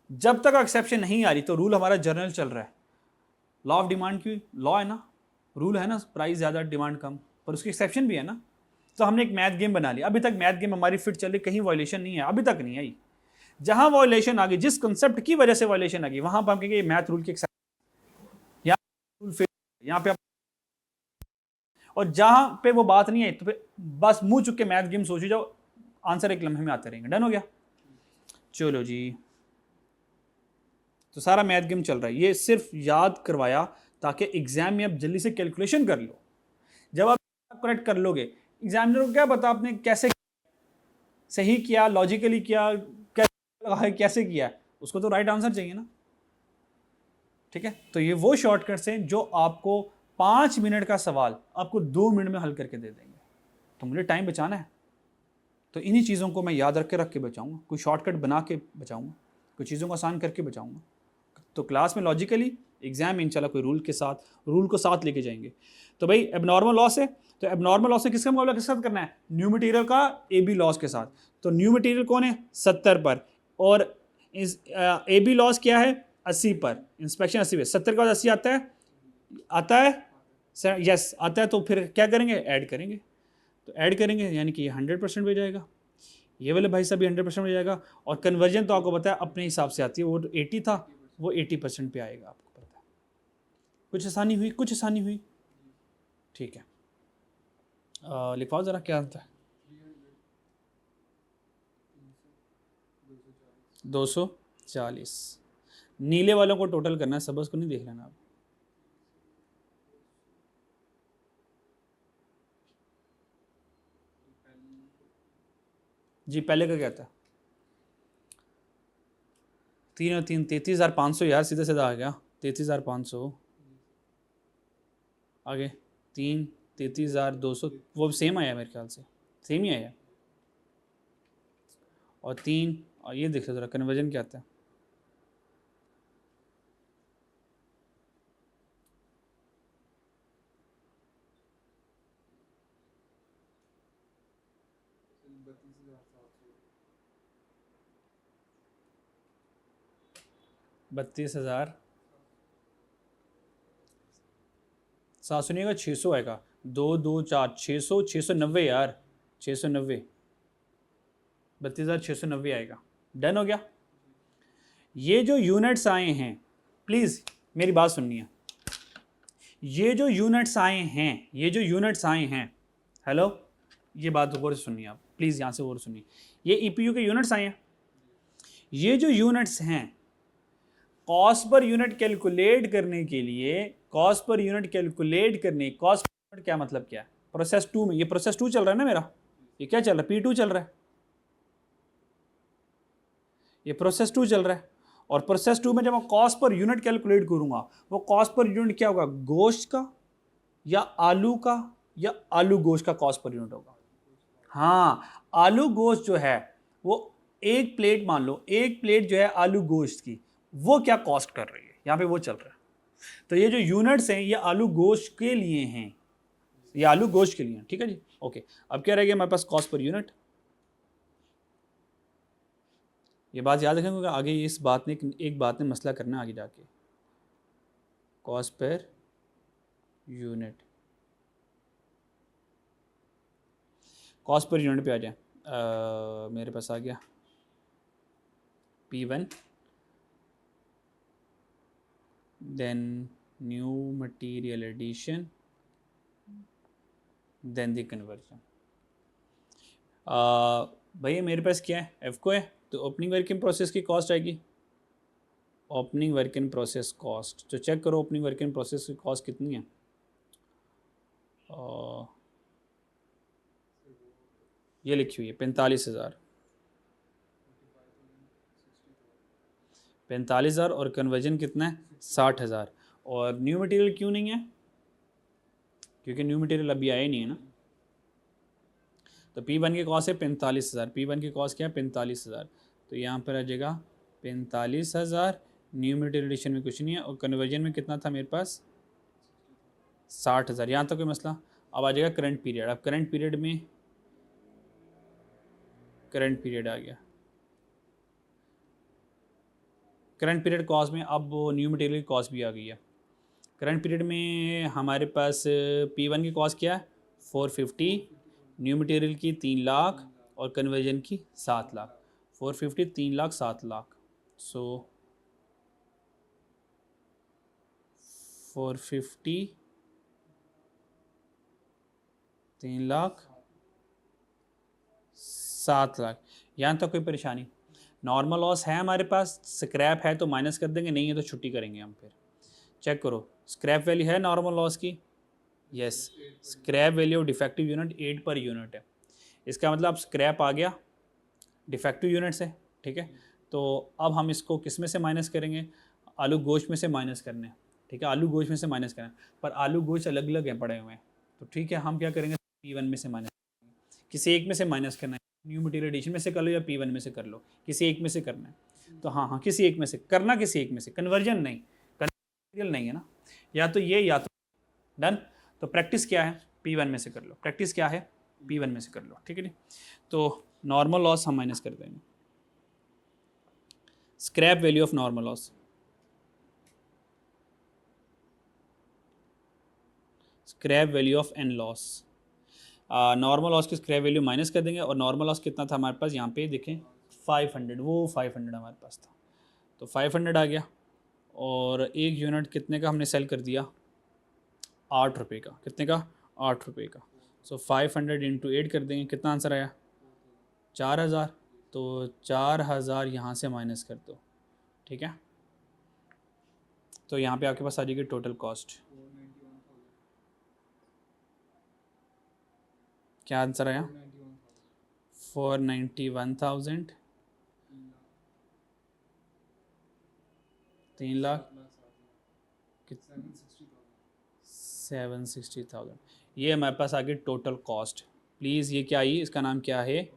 S1: जब तक एक्सेप्शन नहीं आ रही तो रूल हमारा जर्नल चल रहा है। लॉ ऑफ डिमांड की लॉ है ना, रूल है ना, प्राइस ज़्यादा डिमांड कम, पर उसकी एक्सेप्शन भी है ना। तो हमने एक मैथ गेम बना लिया, अभी तक मैथ गेम हमारी फिट चल रही, कहीं वायलेशन नहीं है, अभी तक नहीं आई। जहां वायलेशन आ गई, जिस कंसेप्ट की वजह से वायलेशन आ गई, वहां पर हम कहेंगे मैथ रूल की एक्सेप्शन, यहाँ रूल फेल, यहाँ पे और जहां पे वो बात नहीं आई तो फिर बस मुंह चुक के मैथ गेम सोची जाओ, आंसर एक लम्हे में आते रहेंगे। डन हो गया? चलो जी, तो सारा मैथ गेम चल रहा है, ये सिर्फ याद करवाया ताकि एग्जाम में आप जल्दी से कैलकुलेशन कर लो। जब आप करेक्ट कर लोगे, एग्जामिनर को क्या पता आपने कैसे सही किया, लॉजिकली किया, कैसे किया, उसको तो राइट आंसर चाहिए ना। ठीक है, तो ये वो शॉर्टकट्स हैं जो आपको 5 मिनट का सवाल आपको 2 मिनट में हल करके दे देंगे। तो मुझे टाइम बचाना है, तो इन्हीं चीज़ों को मैं याद रख के बचाऊंगा, कोई शॉर्टकट बना के बचाऊंगा, कुछ चीज़ों को आसान करके बचाऊंगा। तो क्लास में लॉजिकली, एग्जाम में इंशाल्लाह कोई रूल को साथ लेके जाएंगे। तो भाई एबनॉर्मल लॉस है, तो एबनॉर्मल लॉस से किसका मुकाबला किसके साथ करना है? न्यू मटेरियल का ए बी लॉस के साथ। तो न्यू मटेरियल कौन है? 70 पर, और ए बी लॉस क्या है? 80 पर। इंस्पेक्शन 80 पे, 70 के बाद 80 आता है, यस आता है। तो फिर क्या करेंगे? ऐड करेंगे। तो ऐड करेंगे यानी कि ये 100% हो जाएगा, ये वाले भाई साहब भी 100% हो जाएगा। और कन्वर्जन तो आपको पता है अपने हिसाब से आती है, वो 80 था, वो 80% पे आएगा, आपको पता है। कुछ आसानी हुई? कुछ आसानी हुई? ठीक है, लिखवाओ ज़रा क्या आता है। 240। नीले वालों को टोटल करना है, सबस को नहीं देख लेना आप। जी पहले का क्या था? 3 और 3 33,500 यार, सीधा सीधा आ गया 33,500। आगे 3 33,200, वो सेम आया मेरे ख्याल से, सेम ही आया। और 3, और ये देखो ज़रा कन्वर्जन क्या आता है। बत्तीस हज़ार 700 सुनिएगा, 600 आएगा। 2 2 4 600, 690 यार, 690, 32,690 आएगा। डन हो गया? ये जो यूनिट्स आए हैं, प्लीज़ मेरी बात सुनिए, ये जो यूनिट्स आए हैं, ये जो यूनिट्स आए हैं, हेलो, ये बात गौर से सुनिए आप प्लीज़, यहाँ से गौर सुनिए। ये ईपीयू के यूनिट्स आए हैं, ये जो यूनिट्स हैं, कॉस्ट पर यूनिट कैलकुलेट करने के लिए, कॉस्ट पर यूनिट कैलकुलेट करने, कॉस्ट पर यूनिट क्या मतलब क्या है? प्रोसेस 2 में, ये प्रोसेस 2 चल रहा है ना मेरा, ये क्या चल रहा है? P2 चल रहा है, ये प्रोसेस 2 चल रहा है। और प्रोसेस 2 में जब मैं कॉस्ट पर यूनिट कैलकुलेट करूंगा, वो कॉस्ट पर यूनिट क्या होगा? गोश्त का या आलू का या आलू गोश्त का कॉस्ट पर यूनिट होगा। हाँ, आलू गोश्त जो है वो एक प्लेट, मान लो एक प्लेट जो है आलू गोश्त की, वो क्या कॉस्ट कर रही है, यहाँ पे वो चल रहा है। तो ये जो यूनिट्स हैं ये आलू गोश्त के लिए हैं, ये आलू गोश्त के लिए हैं। ठीक है जी, ओके। अब क्या रह गया हमारे पास? Cost per unit. ये बात याद रखेंगे, आगे इस बात ने, एक बात ने मसला करना है आगे जाके, cost per unit. Cost per unit पे आ जाए, मेरे पास आ गया P1, then new material addition, then the conversion. भैया मेरे पास क्या है? एफ को है, तो ओपनिंग वर्क इन प्रोसेस की कॉस्ट आएगी, opening work in process cost. तो चेक करो ओपनिंग वर्क इन प्रोसेस की कॉस्ट कितनी है। ये लिखी हुई है 45,000, 45,000, और कन्वर्जन कितना है? 60,000। और न्यू मटेरियल क्यों नहीं है? क्योंकि न्यू मटेरियल अभी आया नहीं है ना। तो P1 की कॉस्ट है 45,000, P1 की कॉस्ट क्या है? 45,000। तो यहाँ पर आ जाएगा 45,000, न्यू मटेरियल एडिशन में कुछ नहीं है, और कन्वर्जन में कितना था मेरे पास? 60,000। यहाँ तक कोई मसला? अब आ जाएगा करंट पीरियड। अब करंट पीरियड में, करंट पीरियड आ गया, करंट पीरियड कॉस्ट में अब न्यू मटेरियल की कॉस्ट भी आ गई है। करंट पीरियड में हमारे पास P1 की कॉस्ट क्या है? 450, न्यू मटेरियल की 3 लाख, और कन्वर्जन की 7 लाख। 450, 3 लाख, 7 लाख। सो 450 3,07,00,000। यहाँ तक कोई परेशानी? नॉर्मल लॉस है हमारे पास, स्क्रैप है तो माइनस कर देंगे, नहीं है तो छुट्टी करेंगे हम। फिर चेक करो, स्क्रैप वैल्यू है नॉर्मल लॉस की? Yes, scrap value of defective unit 8 per unit है। इसका मतलब स्क्रैप आ गया डिफेक्टिव यूनिट से, ठीक है। तो अब हम इसको किस में से माइनस करेंगे? आलू गोश्त में से माइनस करने हैं, ठीक है। आलू गोश्त में से माइनस करना है, पर आलू गोश्त अलग अलग हैं पड़े हुए हैं, तो ठीक है हम क्या करेंगे, P1 में से माइनस, किसी एक में से माइनस करना है। न्यू मटेरियल एडिशन में से कर लो या P1 में से कर लो, किसी एक में से करना है। तो हाँ हाँ, किसी एक में से करना, किसी एक में से, कन्वर्जन नहीं, कन्वर्जन नहीं है ना, या तो ये या तो डन। तो प्रैक्टिस क्या है, P1 में से कर लो, प्रैक्टिस क्या है, P1 में से कर लो, ठीक है जी। तो नॉर्मल लॉस हम माइनस कर देंगे, scrap value of normal loss, scrap value of an loss, normal loss की स्क्रैप वैल्यू माइनस कर देंगे। और नॉर्मल लॉस कितना था हमारे पास, यहाँ पे देखें 500, वो 500 हमारे पास था, तो 500 आ गया। और एक यूनिट कितने का हमने सेल कर दिया, 8 रुपये का। कितने का, 8 रुपये का। सो 500 इंटू 8 कर देंगे, कितना आंसर आया, 4,000। तो 4,000 यहाँ से माइनस कर दो, ठीक है। तो यहाँ पे आपके पास आ जाएगी टोटल कॉस्ट, क्या आंसर आया, 491,000, 3,00,000, 760,000। ये हमारे पास आ गई टोटल कॉस्ट। प्लीज़ ये क्या आई, इसका नाम क्या है,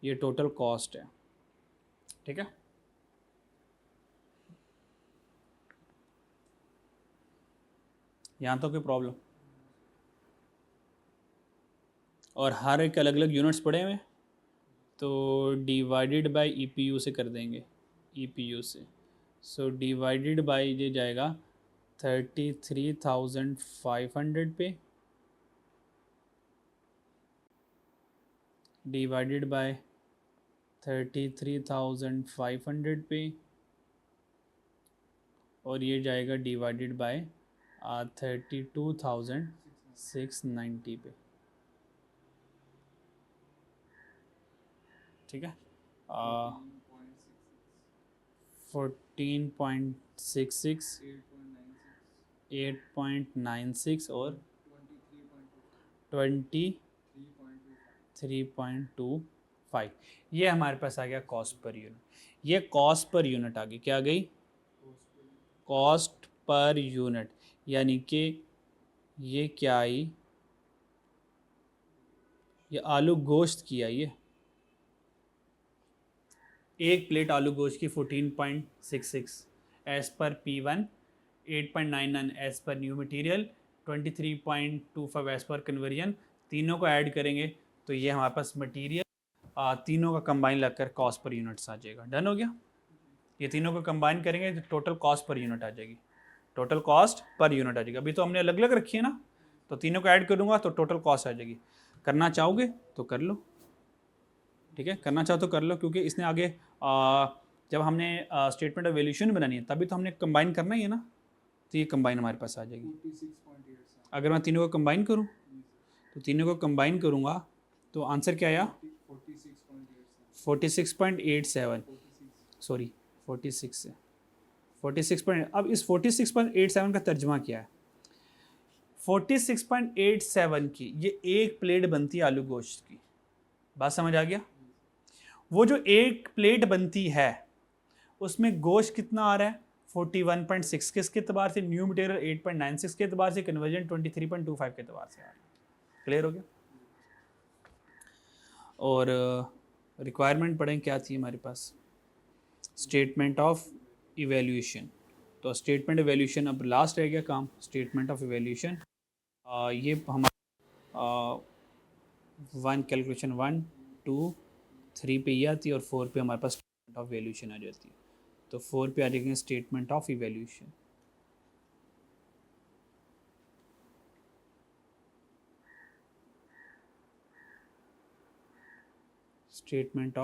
S1: ये टोटल कॉस्ट है, ठीक है। यहाँ तो कोई प्रॉब्लम? और हर एक अलग अलग यूनिट्स पड़े हुए, तो डिवाइडेड बाय ईपीयू से कर देंगे, ईपीयू से। सो डिवाइडेड बाय ये जाएगा 33,500 पे, डिवाइडेड बाय 33,500 पे, और ये जाएगा डिवाइडेड बाय 32,690 पे, ठीक है। 14.66, 8.96 और 23.25, ये हमारे पास आ गया कॉस्ट पर यूनिट। ये कॉस्ट पर यूनिट आ गई, क्या आ गई, कॉस्ट पर यूनिट। यानी कि ये क्या आई, ये आलू गोश्त की आई है। एक प्लेट आलू गोश्त की 14.66 एज पर P1, 8.99 एज पर न्यू मटेरियल, 23.25 एज पर कन्वर्जन। तीनों को ऐड करेंगे तो ये हमारे पास मटेरियल, तीनों का कंबाइन लगकर कॉस्ट पर यूनिट्स आ जाएगा। डन हो गया। ये तीनों को कंबाइन करेंगे तो टोटल कॉस्ट पर यूनिट आ जाएगी, टोटल कॉस्ट पर यूनिट आ जाएगी। अभी तो हमने अलग अलग रखी है ना, तो तीनों को ऐड करूँगा तो टोटल कॉस्ट आ जाएगी। करना चाहोगे तो कर लो, ठीक है, करना चाहो तो कर लो, क्योंकि इसने आगे जब हमने स्टेटमेंट ऑफ वैल्यूएशन बनानी है तभी तो हमने कंबाइन करना ही है ना, तो ये कंबाइन हमारे पास आ जाएगी। अगर मैं तीनों को कंबाइन करूँ, तो तीनों को कंबाइन करूँगा तो आंसर क्या आया, 46.87, सॉरी 46 से 46 पॉइंट। अब इस 46.87 का तर्जमा क्या है, 46.87 की ये एक प्लेट बनती है आलू गोश्त की, बात समझ आ गया। वो जो एक प्लेट बनती है उसमें गोश्त कितना आ रहा है, 41.6 किसके एतबार से, न्यू मटेरियल 8.96 के एतबार से, कन्वर्जन 23.25 के एतबार से आ रहा है। क्लियर हो गया। और रिक्वायरमेंट पढ़ें क्या थी हमारे पास, स्टेटमेंट ऑफ इवैल्यूएशन। तो स्टेटमेंट इवैल्यूएशन अब लास्ट रह गया काम, स्टेटमेंट ऑफ इवैल्यूएशन। ये हमारा 1 कैलकुलेशन 1 2 3 पे ये आती है और 4 पे हमारे पास स्टेटमेंट ऑफ वैल्यूएशन आ जाती है। तो 4 पे आ जाएंगे statement of evaluation. Statement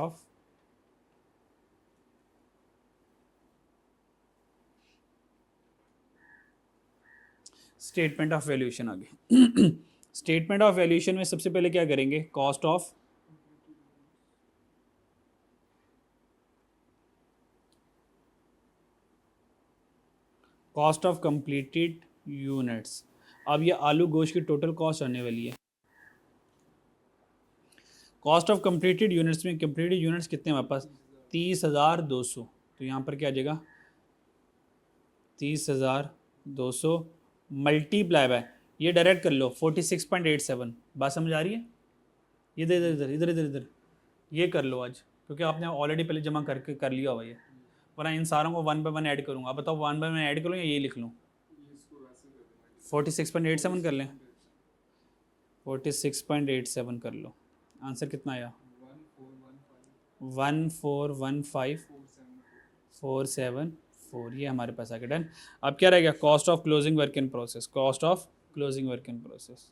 S1: of valuation आ गई। स्टेटमेंट ऑफ वैल्यूएशन में सबसे पहले क्या करेंगे, कॉस्ट ऑफ कंप्लीटेड यूनिट्स। अब ये आलू गोश्त की टोटल कॉस्ट आने वाली है। कॉस्ट ऑफ कंप्लीटेड यूनिट्स में कंप्लीटेड यूनिट्स कितने हमारे पास, 30,200। तो यहाँ पर क्या आ जाएगा, 30,200 मल्टीप्लाई बाय, ये डायरेक्ट कर लो 46.87। बात समझ आ रही है? ये इधर इधर इधर इधर इधर ये कर लो आज, क्योंकि आपने ऑलरेडी पहले जमा करके कर लिया हुआ ये, वरना इन सारों को 1 बाय 1 ऐड करूँगा। अब बताओ 1 बाय 1 ऐड करूँ या ये लिख लूँ? 46.87 कर लें, 46.87 कर लो। आंसर कितना आया? 1415,474। ये हमारे पास आ गया, डन। अब क्या रह गया, cost of closing work in process, cost of closing work in process.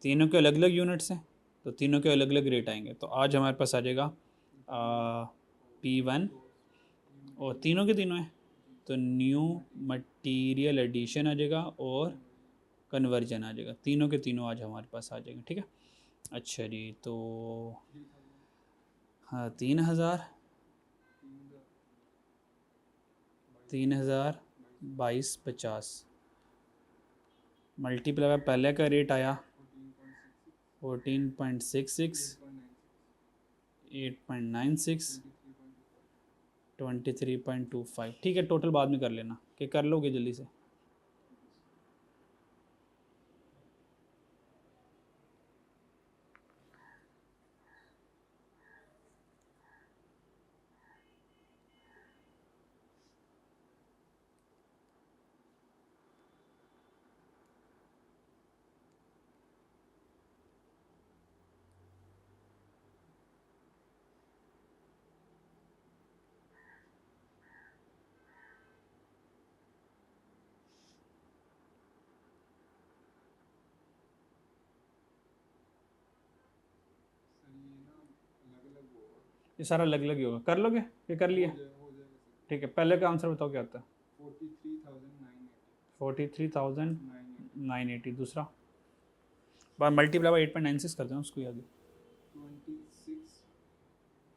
S1: तीनों के अलग अलग यूनिट्स हैं, तो तीनों के अलग अलग रेट आएंगे। तो आज हमारे पास आ जाएगा P1, और तीनों के तीनों हैं, तो न्यू मटेरियल एडिशन आ जाएगा और कन्वर्जन आ जाएगा। तीनों के तीनों आज हमारे पास आ जाएंगे, ठीक है। अच्छा जी, तो हाँ 3,022.50 मल्टीप्लाई बाय पहले का रेट आया 14.66, 8.96, 23.25। ठीक है, टोटल बाद में कर लेना, कि कर लोगे जल्दी से। ये सारा अलग अलग ही होगा, कर लोगे? ये कर लिए? ठीक है, पहले का आंसर बताओ क्या होता है? 43,980। दूसरा बार मल्टीप्लाई बाय 8.96 करते हैं उसको, आगे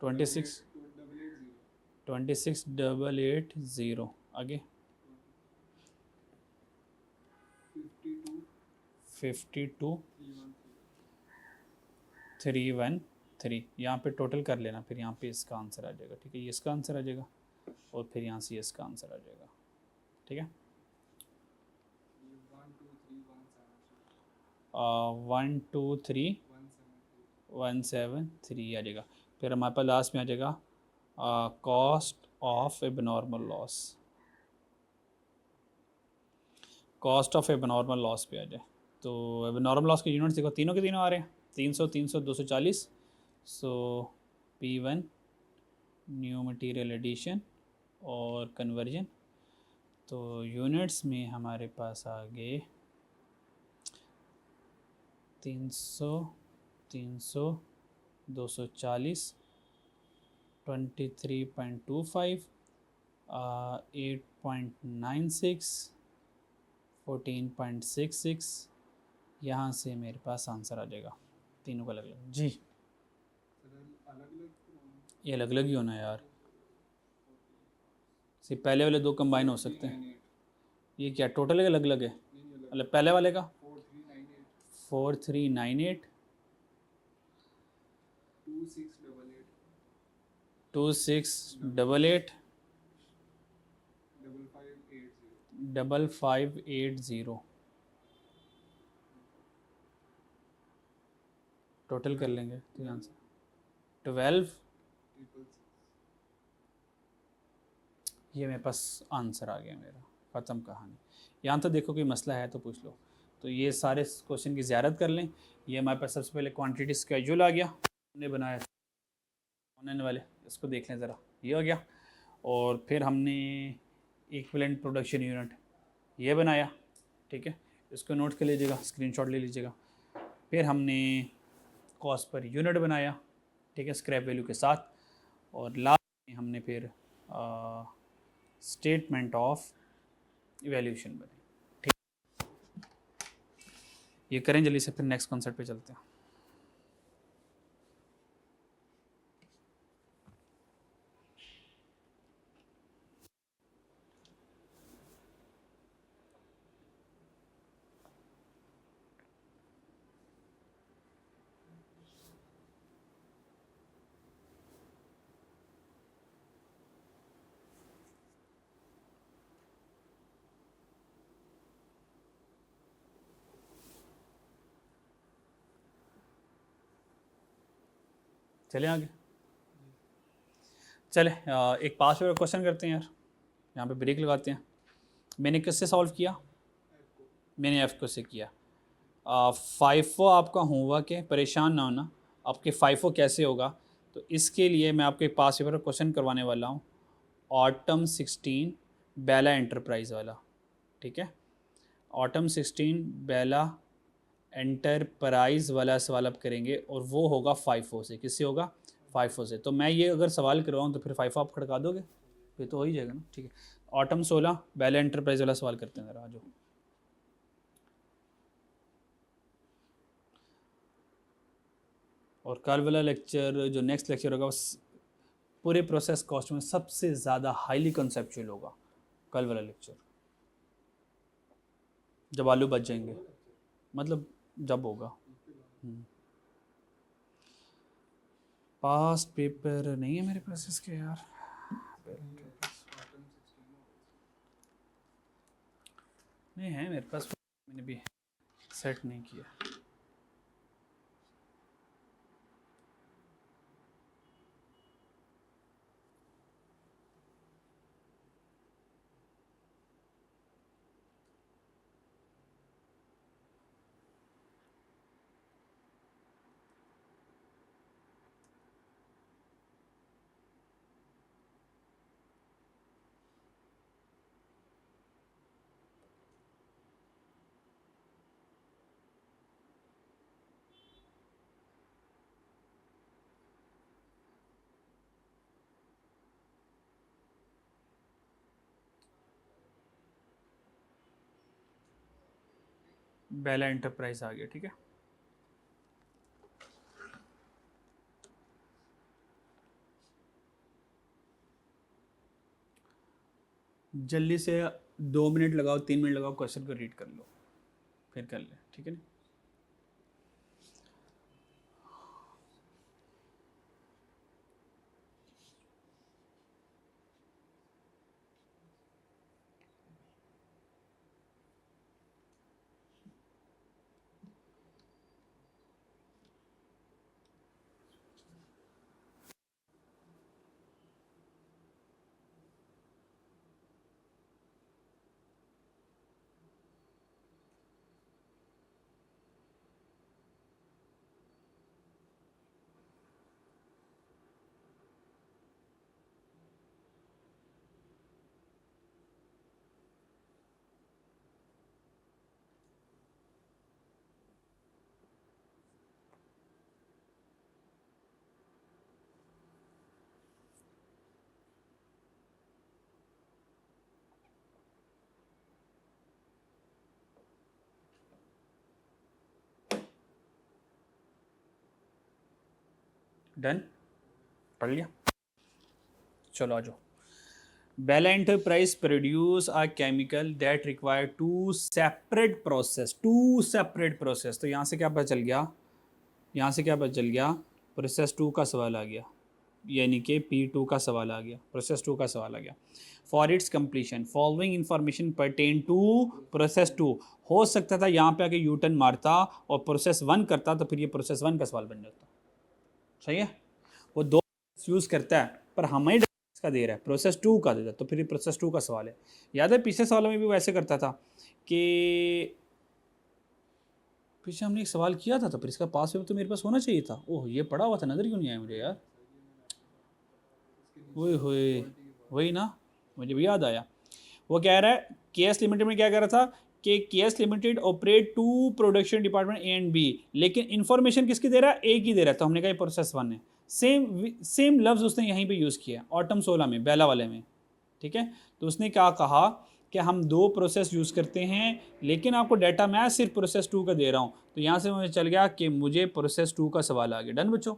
S1: 26,880 आगे 52,313। यहाँ पे टोटल कर लेना, फिर यहाँ पे इसका आंसर आ जाएगा, ठीक है। ये इसका आंसर आ जाएगा और फिर यहाँ से इसका आंसर आ जाएगा, ठीक है। 123,173 आ जाएगा। फिर हमारे पास लास्ट में आ जाएगा cost of abnormal loss, cost of abnormal loss पे आ जाए। तो एबनॉर्मल लॉस के यूनिट्स देखो, तीनों के तीनों आ रहे हैं, 300, 300, 240। सो P1 न्यू मटेरियल एडिशन और कन्वर्जन। तो यूनिट्स में हमारे पास आ गए 300, 300, 240, 23.25, 8.96, 14.66। यहाँ से मेरे पास आंसर आ जाएगा तीनों का अलग अलग। जी ये अलग अलग ही होना है यार, सिर्फ पहले वाले दो कंबाइन हो सकते हैं। ये क्या टोटल अलग अलग है? मतलब पहले वाले का 4398, 2688, 5580। टोटल कर लेंगे तो आंसर 12। ये मेरे पास आंसर आ गया मेरा, ख़त्म कहानी। यहाँ तो देखो कोई मसला है तो पूछ लो। तो ये सारे क्वेश्चन की ज़ियारत कर लें। ये हमारे पास सबसे पहले क्वांटिटी स्केड्यूल आ गया, हमने बनाया ऑनलाइन वाले, इसको देख लें ज़रा, ये हो गया। और फिर हमने इक्विवेलेंट प्रोडक्शन यूनिट ये बनाया, ठीक है, इसको नोट कर लीजिएगा, स्क्रीनशॉट ले लीजिएगा। फिर हमने कॉस्ट पर यूनिट बनाया, ठीक है, स्क्रैप वैल्यू के साथ। और लास्ट में हमने फिर स्टेटमेंट ऑफ इवैल्यूएशन बने। ठीक, ये करें जल्दी से, फिर नेक्स्ट कॉन्सेप्ट पे चलते हैं। चले आगे, चले एक पास पेपर क्वेश्चन करते हैं यार, यहाँ पे ब्रेक लगाते हैं। मैंने किससे सॉल्व किया? मैंने एफ को से किया। फाइफो आपका होमवर्क है, परेशान ना होना। आपके फाइफो कैसे होगा, तो इसके लिए मैं आपको एक पास पेपर क्वेश्चन करवाने वाला हूँ, ऑटम 16 बेला एंटरप्राइज वाला। ठीक है, ऑटम 16 बेला एंटरप्राइज वाला सवाल आप करेंगे, और वो होगा फाइफो से। किससे होगा? फाइफो से। तो मैं ये अगर सवाल करवाऊँ तो फिर फाइफो आप खड़का दोगे, ये तो हो ही जाएगा ना। ठीक है, ऑटम 16 बेला एंटरप्राइज वाला सवाल करते हैं ज़रा, जो और कल वाला लेक्चर, जो नेक्स्ट लेक्चर होगा, पूरे प्रोसेस कॉस्ट में सबसे ज़्यादा हाईली कंसेप्चुअल होगा कल वाला लेक्चर, जब आलू बच जाएंगे, मतलब जब होगा। पास पेपर नहीं है मेरे पास इसके यार, नहीं है मेरे पास, मैंने भी सेट नहीं किया। बेला एंटरप्राइज आ गया। ठीक है, जल्दी से 2 मिनट लगाओ, 3 मिनट लगाओ, क्वेश्चन को रीड कर लो, फिर कर ले। ठीक है ना, डन, पढ़ लिया। चलो आ जाओ। Bella enterprise produce a chemical that require to separate process. तो यहाँ से क्या पता चल गया, यहाँ से क्या पता चल गया, प्रोसेस 2 का सवाल आ गया, यानी कि P2 का सवाल आ गया, प्रोसेस 2 का सवाल आ गया। For its completion following information pertain to process 2। हो सकता था यहाँ पे आके यूटर्न मारता और प्रोसेस 1 करता, तो फिर ये प्रोसेस 1 का सवाल बन जाता। सही है, वो दो यूज़ करता है, पर हमें इसका दे रहा है, प्रोसेस 2 का देता, तो फिर ये प्रोसेस 2 का सवाल है। याद है पिछले सवालों में भी वैसे करता था कि पीछे हमने एक सवाल किया था, तो फिर इसका पास पेपर तो मेरे पास होना चाहिए था। ओह, ये पढ़ा हुआ था, नज़र क्यों नहीं आया मुझे यार। वही हुए, वही ना, मुझे भी याद आया। वो कह रहा है केएस लिमिटेड में क्या कह रहा था कि KS limited operate to production department A and B, लेकिन इंफॉर्मेशन किसकी दे रहा है, ए की दे रहा है, तो हमने कहा प्रोसेस वन है। सेम लफ्ज उसने यहीं पे यूज़ किया ऑटम 16 में, बेला वाले में, ठीक है। तो उसने क्या कहा कि हम दो प्रोसेस यूज़ करते हैं, लेकिन आपको डाटा मैं सिर्फ प्रोसेस टू का दे रहा हूँ। तो यहाँ से मुझे चल गया कि मुझे प्रोसेस टू का सवाल आ गया। डन बच्चों,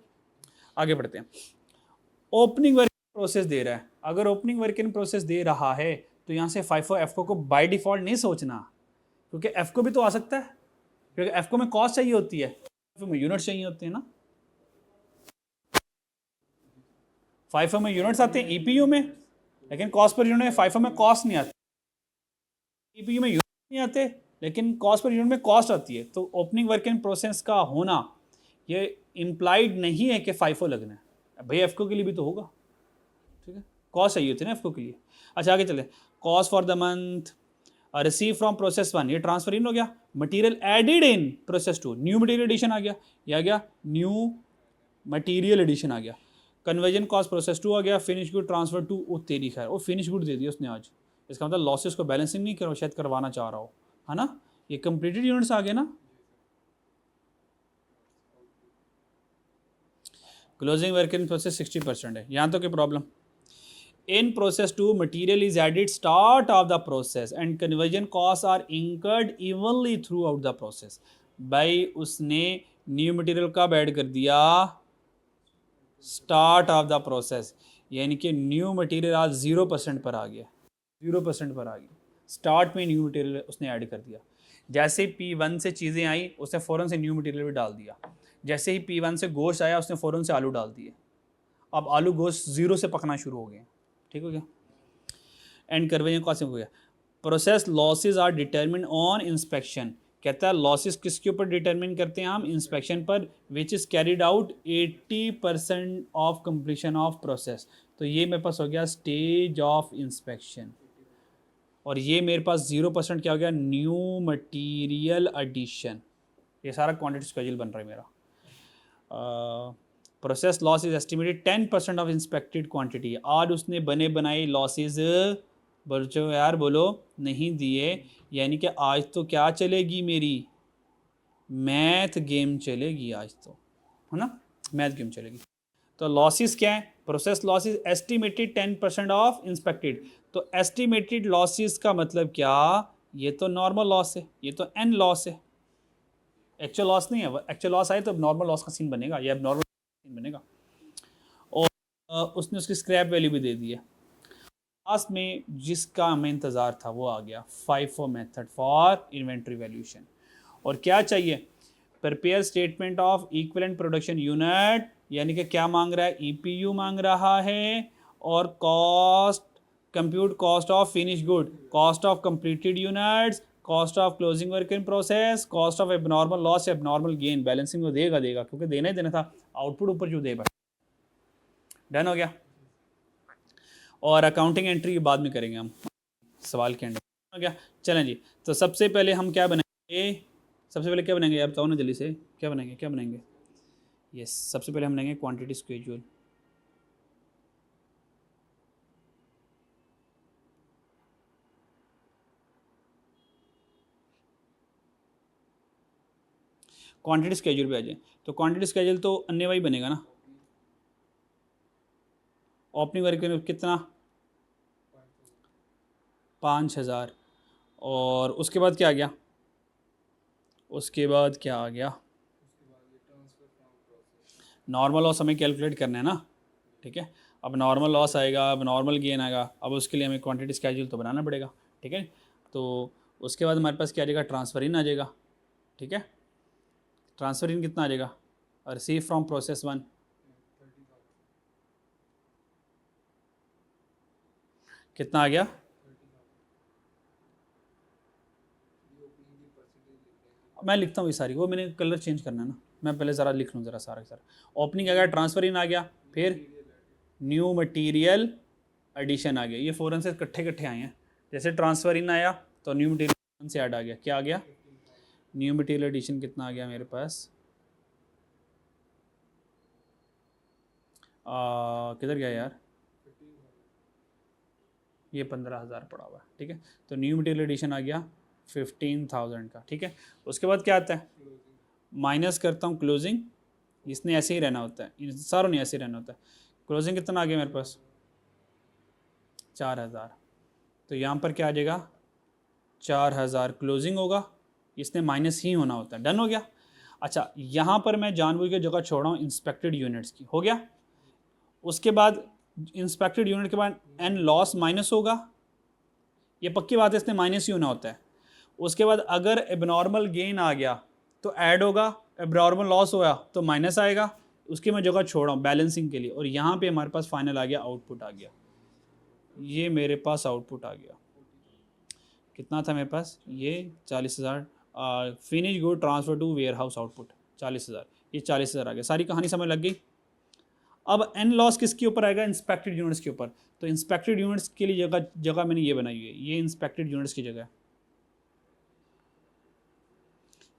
S1: आगे बढ़ते हैं। ओपनिंग वर्क प्रोसेस दे रहा है, अगर ओपनिंग वर्क इन प्रोसेस दे रहा है तो यहाँ से फाइफो एफको को बाय डिफॉल्ट नहीं सोचना, क्योंकि एफको भी तो आ सकता है, क्योंकि एफको में कॉस्ट चाहिए होती है, एफको में यूनिट चाहिए होते हैं ना। फाइफो में यूनिट्स आते हैं ईपीयू में, लेकिन कॉस्ट पर यूनिट में फाइफो में कॉस्ट नहीं आती, ईपीयू में यूनिट नहीं आते, लेकिन कॉस्ट पर यूनिट में कॉस्ट आती है। तो ओपनिंग वर्क इन प्रोसेस का होना ये इम्प्लाइड नहीं है कि फाइफो लगना है, भाई एफको के लिए भी तो होगा, ठीक है, कॉस्ट चाहिए होती है ना एफको के लिए। अच्छा आगे चले, cost for the month receive from process one, ये ट्रांसफर इन हो गया। Material added in process two, new material addition आ गया, ये आ गया न्यू मटेरियल एडिशन आ गया। कन्वर्जन कॉस्ट प्रोसेस टू आ गया। फिनिश गुड ट्रांसफर टू, ओ तेरी खैर, वो फिनिश गुड दे दिया उसने आज, इसका मतलब लॉसेस को बैलेंसिंग नहीं करो, शायद करवाना चाह रहा हो, है ना। ये कंप्लीटेड यूनिट्स आ गए ना। क्लोजिंग वर्क इन प्रोसेस 60% है, यहाँ तो क्या problem. In process 2, material is added start of the process and conversion costs are incurred evenly throughout the process. भाई उसने न्यू मटेरियल कब ऐड कर दिया, स्टार्ट ऑफ द प्रोसेस, यानी कि न्यू मटेरियल आज 0% पर आ गया, 0% पर आ गया, स्टार्ट में न्यू मटेरियल उसने ऐड कर दिया। जैसे P1 से चीज़ें आई उसने फ़ौरन से न्यू मटेरियल भी डाल दिया, जैसे ही P1 से गोश्त आया उसने फ़ौरन से आलू डाल दिए, अब आलू गोश्त 0 से पकना शुरू हो गए, ठीक हो गया। एंड कन्वर्जन कॉस्ट हो गया। Process losses are determine on inspection, कहता है लॉसेस किसके ऊपर डिटरमिन करते हैं हम, इंस्पेक्शन पर, which is carried out 80% of completion of process. तो ये मेरे पास हो गया स्टेज ऑफ इंस्पेक्शन, और ये मेरे पास 0% क्या हो गया, न्यू मटीरियल एडिशन। ये सारा क्वान्टिटी स्केड्यूल बन रहा है मेरा। Process loss is estimated 10% of inspected quantity. आज उसने बने बनाए लॉसेज बच्चों यार बोलो नहीं दिए, यानी कि आज तो क्या चलेगी मेरी, मैथ गेम चलेगी आज तो, है ना, मैथ गेम चलेगी। तो लॉसेस क्या है, process losses estimated 10% of inspected. तो एस्टिमेटेड लॉसेस का मतलब क्या, ये तो नॉर्मल लॉस है, ये तो एन लॉस है, एक्चुअल लॉस नहीं है। एक्चुअल लॉस आए तो नॉर्मल लॉस का सीन बनेगा, या नॉर्मल सीन बनेगा। और उसने उसकी स्क्रैप वैल्यू भी दे दी है। लास्ट में जिसका हमें इंतज़ार था वो आ गया, FIFO method for inventory valuation. और क्या चाहिए, prepare statement of equivalent production unit, यानी कि क्या मांग रहा है, ईपीयू मांग रहा है, और cost, compute cost of finish good, cost of completed units, cost of closing work in process, cost of abnormal loss, abnormal gain. Balancing वो देगा क्योंकि देना ही देना था, आउटपुट ऊपर जो दे। डन हो गया। और अकाउंटिंग एंट्री बाद में करेंगे हम, सवाल के एंड हो गया। चलें जी, तो सबसे पहले हम क्या बनाएंगे, सबसे पहले क्या बनाएंगे यार बताओ ना जल्दी से, क्या बनाएंगे। यस, सबसे पहले हम बनाएंगे क्वांटिटी स्केड्यूल। क्वांटिटी स्केड्यूल पे आ जाए, तो क्वांटिटी स्केड्यूल तो अन्य वाई बनेगा ना। ओपनिंग वर्क कितना, 5000, और उसके बाद क्या आ गया, उसके बाद क्या आ गया, नॉर्मल लॉस हमें कैलकुलेट करना है ना, ठीक है। अब नॉर्मल लॉस आएगा, अब नॉर्मल गेन आएगा, अब उसके लिए हमें क्वांटिटी स्केड्यूल तो बनाना पड़ेगा, ठीक है। तो उसके बाद हमारे पास क्या आ जाएगा, ट्रांसफर इन आ जाएगा, ठीक है। ट्रांसफर इन कितना आ जाएगा, रिसीव फ्रॉम प्रोसेस वन, कितना आ गया, मैं लिखता हूँ ये सारी, वो मैंने कलर चेंज करना है ना, मैं पहले ज़रा लिख लूँ ज़रा सारा। ओपनिंग आ गया, ट्रांसफर इन आ गया, फिर न्यू मटीरियल एडिशन आ गया। ये फ़ौरन से इकट्ठे आए हैं, जैसे ट्रांसफर इन आया तो न्यू मटीरियल से ऐड आ गया, क्या आ गया, न्यू मटीरियल एडिशन कितना आ गया मेरे पास, किधर गया यार, ये 15,000 पड़ा हुआ है, ठीक है। तो न्यू मटीरियल एडिशन आ गया 15,000 का, ठीक है। उसके बाद क्या आता है, माइनस करता हूँ क्लोजिंग, इसने ऐसे ही रहना होता है, इन सारों ने ऐसे ही रहना होता है। क्लोजिंग कितना आ गया मेरे पास, 4,000। तो यहाँ पर क्या आ जाएगा, 4,000 क्लोजिंग होगा, इसने माइनस ही होना होता है। डन हो गया। अच्छा, यहाँ पर मैं जानबूझ के जगह छोड़ रहा हूँ इंस्पेक्टेड यूनिट्स की, हो गया। उसके बाद इंस्पेक्टेड यूनिट के बाद एन लॉस माइनस होगा, ये पक्की बात है, इसने माइनस ही होना होता है। उसके बाद अगर एबनॉर्मल गेन आ गया तो ऐड होगा, एबनॉर्मल लॉस हुआ तो माइनस आएगा, उसकी मैं जगह छोड़ रहा हूँ बैलेंसिंग के लिए। और यहाँ पे हमारे पास फाइनल आ गया, आउटपुट आ गया, ये मेरे पास आउटपुट आ गया। कितना था मेरे पास, ये 40,000, finish good transfer to warehouse output 40,000, ये 40,000 आ गया। सारी कहानी समझ लग गई। अब एन लॉस किसके ऊपर आएगा, इंस्पेक्टेड यूनिट्स के ऊपर। तो इंस्पेक्टेड यूनिट्स के लिए जगह मैंने ये बनाई हुई है, ये इंस्पेक्टेड यूनिट्स की जगह है।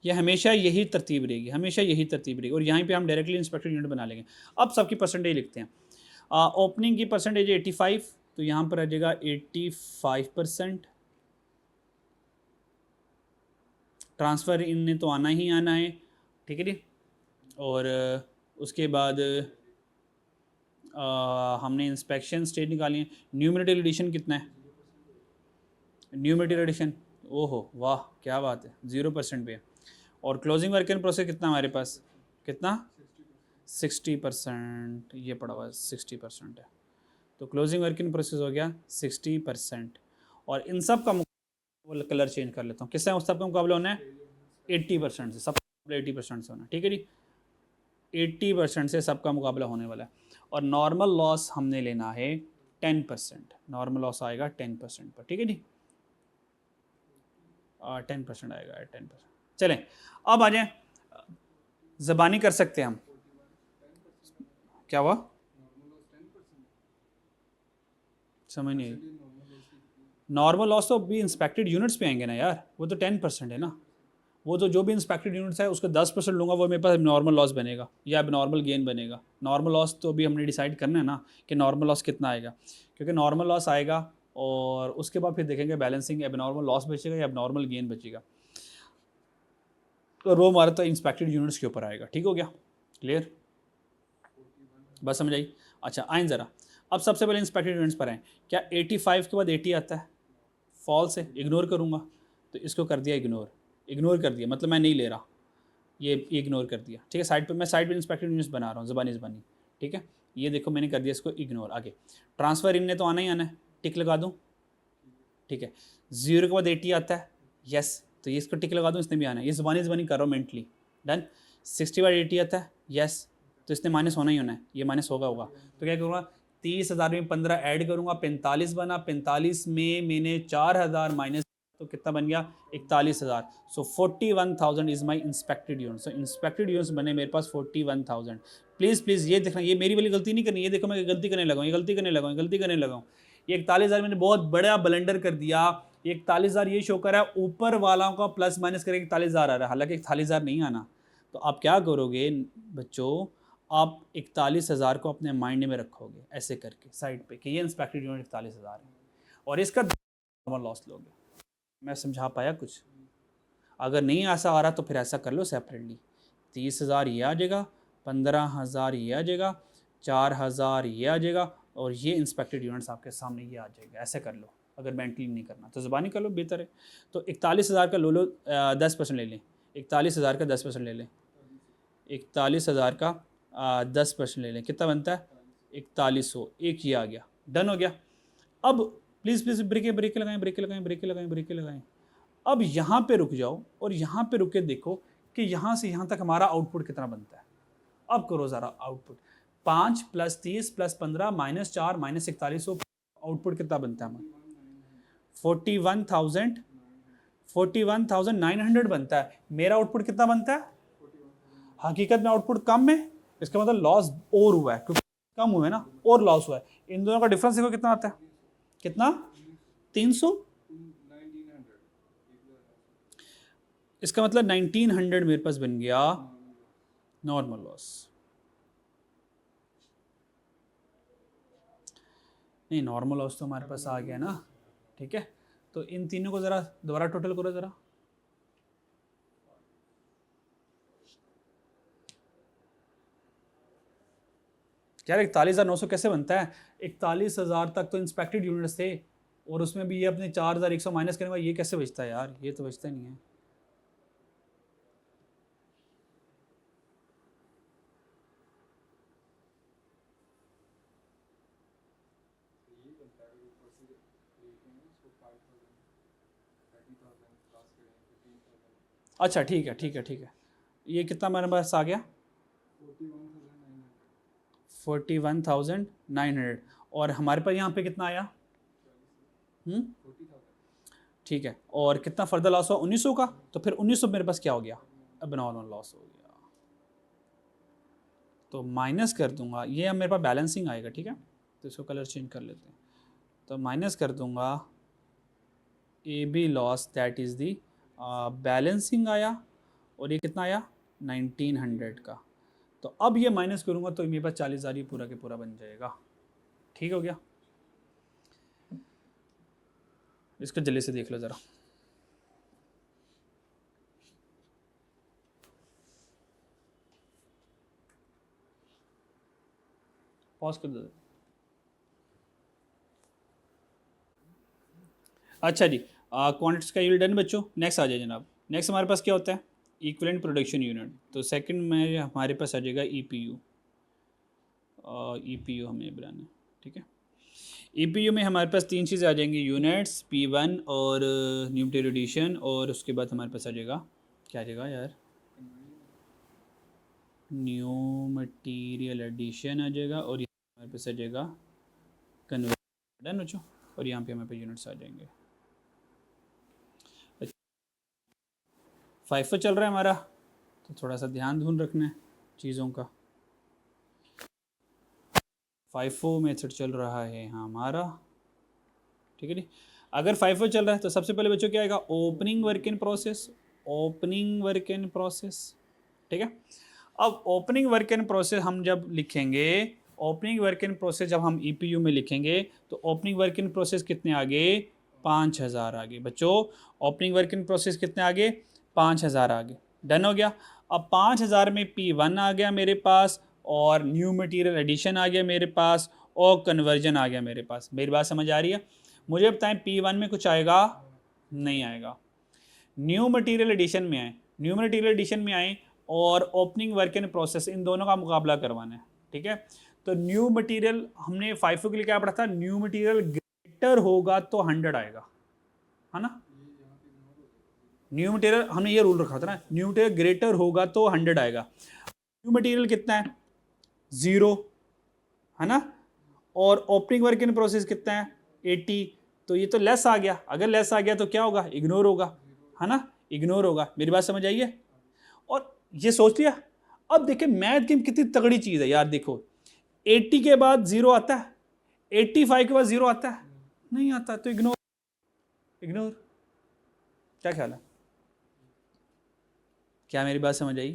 S1: ये हमेशा यही तरतीब रहेगी, हमेशा यही तरतीब रहेगी। और यहाँ पे हम डायरेक्टली इंस्पेक्टेड यूनिट बना लेंगे। अब सबकी परसेंटेज लिखते हैं। ओपनिंग की परसेंटेज 85, तो यहाँ पर आ जाएगा 85%। ट्रांसफ़र इनने तो आना ही आना है, ठीक है जी। और उसके बाद हमने इंस्पेक्शन स्टेट निकाली है। न्यूमरेटर एडिशन कितना है, न्यूमरेटर एडिशन, ओहो वाह क्या बात है, 0% पे है। और क्लोजिंग वर्क इन प्रोसेस कितना हमारे पास, कितना, 60%, ये पड़ा हुआ है 60% है। तो क्लोजिंग वर्क इन प्रोसेस हो गया 60%। और इन सब का वो कलर चेंज कर लेता हूँ, किससे उस सब का मुकाबला होना है, 80% से, सब 80% से होना, ठीक है जी। 80% से सबका मुकाबला होने वाला है। और नॉर्मल लॉस हमने लेना है 10%, नॉर्मल लॉस आएगा 10% पर, ठीक है जी। 10% आएगा, 10%। चलें अब आ जाए, ज़बानी कर सकते हैं हम, क्या हुआ, समझ नहीं, नॉर्मल लॉस तो भी इंस्पेक्टेड यूनिट्स पे आएंगे ना यार, वो तो 10% है ना। वो तो जो भी इंस्पेक्टेड यूनिट्स है उसका 10% लूँगा, वो मेरे पास नॉर्मल लॉस बनेगा या अब नॉर्मल गेन बनेगा। नॉर्मल लॉस तो अभी हमने डिसाइड करना है ना कि नॉर्मल लॉस कितना आएगा, क्योंकि नॉर्मल लॉस आएगा और उसके बाद फिर देखेंगे बैलेंसिंग अब नॉर्मल लॉस बचेगा या अब नॉर्मल गेन बचेगा। तो वो हमारा तो इंस्पेक्टेड यूनिट्स के ऊपर आएगा, ठीक हो गया, क्लियर, बस समझ आई। अच्छा आइन ज़रा, अब सबसे पहले इंस्पेक्टेड यूनिट्स पर आएँ। क्या 85 के बाद 80 आता है, फॉल्स है, इग्नोर करूँगा। तो इसको कर दिया इग्नोर, इग्नोर कर दिया मतलब मैं नहीं ले रहा, ये इग्नोर कर दिया, ठीक है। साइड पे मैं साइड पे इंस्पेक्टेड यूनिट्स बना रहा हूँ, ज़बानी, ठीक है। ये देखो मैंने कर दिया इसको इग्नोर। आगे ट्रांसफ़र इनने तो आना ही आना है, टिक लगा दूँ, ठीक है। 0 के बाद 80 आता है, यस, तो ये इसको टिक लगा दूँ, इसने भी आना है, ये ज़बानी कर रहा हूँ मेंटली, डन। 60 बाद 80 आता है, यस, तो इसने माइनस होना ही होना है, ये माइनस होगा। तो क्या करूँगा, 30,000 में 15 ऐड करूँगा, 45 बना, 45 में मैंने 4,000 माइनस, तो कितना बन गया, 41,000। सो 41,000 is my inspected unit. So inspected units बने मेरे पास 41,000। प्लीज़ ये देखना, ये मेरी वाली गलती नहीं करनी, ये देखो मैं गलती करने लगा, ये गलती करने लगा। ये 41,000 मैंने बहुत बड़ा ब्लेंडर कर दिया। ये 41,000 ये शो कर रहा है, ऊपर वालों का प्लस माइनस करके 41,000 आ रहा है, हालांकि 41,000 नहीं आना। तो आप क्या करोगे बच्चों, आप 41,000 को अपने माइंड में रखोगे ऐसे करके साइड पे कि ये इंस्पेक्टेड यूनिट 41,000 है और इसका नॉर्मल लॉस लोगे। मैं समझा पाया कुछ? अगर नहीं ऐसा आ रहा तो फिर ऐसा कर लो सेपरेटली, 30,000 ये आ जाएगा, 15,000 ये आ जाएगा, 4,000 ये आ जाएगा और ये इंस्पेक्टेड यूनिट्स आपके सामने ये आ जाएगा। ऐसे कर लो, अगर मेंटली नहीं करना तो ज़बानी कर लो, बेहतर है। तो 41,000 का लो 10% ले लें, 41,000 का 10% ले लें, 41,000 का 10% ले लें, कितना बनता है 4100, एक ये आ गया, डन हो गया। अब प्लीज़ ब्रेकें लगाएं। अब यहाँ पे रुक जाओ और यहाँ पे रुक के देखो कि यहाँ से यहाँ तक हमारा आउटपुट कितना बनता है। अब करो ज़रा आउटपुट, 5 + 30 + 15 -4 -4100, आउटपुट कितना बनता है हमारा, 41,900 बनता है। मेरा आउटपुट कितना बनता है, हकीकत में आउटपुट कम है, इसका मतलब लॉस और हुआ है क्योंकि कम हुआ है ना, और लॉस हुआ है। इन दोनों का डिफरेंस देखो कितना आता है, कितना, 300। इसका मतलब 1900 मेरे पास बन गया नॉर्मल लॉस। नहीं, नॉर्मल लॉस तो हमारे पास आ गया ना, ठीक है। तो इन तीनों को ज़रा दोबारा टोटल करो ज़रा। यार 41,900 कैसे बनता है? 41,000 तक तो इंस्पेक्टेड यूनिट्स थे और उसमें भी ये अपने 4,100 माइनस करने वाला, ये कैसे बचता है यार? ये तो बचता नहीं है। अच्छा ठीक है ठीक है ठीक है, ये कितना मेरे पास आ गया? 41,900। और हमारे पास यहाँ पे कितना आया? ठीक है, और कितना फर्दर लॉस हुआ? 1900 का। तो फिर 1900 मेरे पास क्या हो गया? अब नॉर्मल लॉस हो गया। तो माइनस कर दूंगा, ये अब मेरे पास बैलेंसिंग आएगा, ठीक है, तो इसको कलर चेंज कर लेते हैं। तो माइनस कर दूंगा A B loss, that is the balancing आया, और ये कितना आया? 1900 का। तो अब ये माइनस करूंगा तो मेरे पास 40,000 ही पूरा के पूरा बन जाएगा। ठीक हो गया? इसको जल्दी से देख लो ज़रा। पॉज कर दो। अच्छा जी, क्वांटिटीज का यील्ड डन बच्चों। नेक्स्ट आ जाए जनाब। नेक्स्ट हमारे पास क्या होता है? Equivalent production unit. तो सेकंड में हमारे पास आ जाएगा ईपीयू। ईपीयू हमें बनाना है, ठीक है। ईपीयू में हमारे पास तीन चीज़ें आ जाएंगी, यूनिट्स, पी1 और न्यू मटेरियल एडिशन, और उसके बाद हमारे पास आ जाएगा, क्या आ जाएगा यार? न्यू मटेरियल एडिशन आ जाएगा, और हमारे पास आ जाएगा कन्वर्जन। डन बच्चों। और यहाँ पे हमारे पास यूनिट्स आ जाएंगे। फाइफो चल रहा है हमारा, तो थोड़ा सा ध्यान धून रखना है चीज़ों का। फाइफो मेथड चल रहा है हमारा, ठीक है जी। अगर फाइफो चल रहा है तो सबसे पहले बच्चों क्या आएगा? Opening work in process. Opening work in process, ठीक है। अब ओपनिंग वर्क इन प्रोसेस हम जब लिखेंगे, ओपनिंग वर्क इन प्रोसेस जब हम ईपीयू में लिखेंगे, तो ओपनिंग वर्क इन प्रोसेस कितने आगे? 5,000 आगे बच्चों। ओपनिंग वर्क इन प्रोसेस कितने आगे? 5,000 आगे। डन हो गया। अब 5,000 में P1 आ गया मेरे पास, और न्यू मटेरियल एडिशन आ गया मेरे पास, और कन्वर्जन आ गया मेरे पास। मेरी बात समझ आ रही है? मुझे बताएं P1 में कुछ आएगा? नहीं आएगा। न्यू मटेरियल एडिशन में आए, न्यू मटेरियल एडिशन में आए और ओपनिंग वर्क इन प्रोसेस, इन दोनों का मुकाबला करवाना है, ठीक है। तो न्यू मटेरियल हमने फाइफो के लिए क्या पढ़ा था? न्यू मटेरियल ग्रेटर होगा तो 100 आएगा, है ना। न्यू मटेरियल हमने ये रूल रखा था ना, न्यू मटेरियल ग्रेटर होगा तो 100 आएगा। न्यू मटेरियल कितना है? 0, है ना। और ओपनिंग वर्क इन प्रोसेस कितना है? 80। तो ये तो लेस आ गया। अगर लेस आ गया तो क्या होगा? इग्नोर होगा, है ना, इग्नोर होगा। मेरी बात समझ आई है? और ये सोच लिया। अब देखिए मैथ गेम कितनी तगड़ी चीज़ है यार। देखो 80 के बाद 0 आता है, 85 के बाद 0 आता है? नहीं आता। तो इग्नोर, इग्नोर। क्या ख्याल है? क्या मेरी बात समझ आई?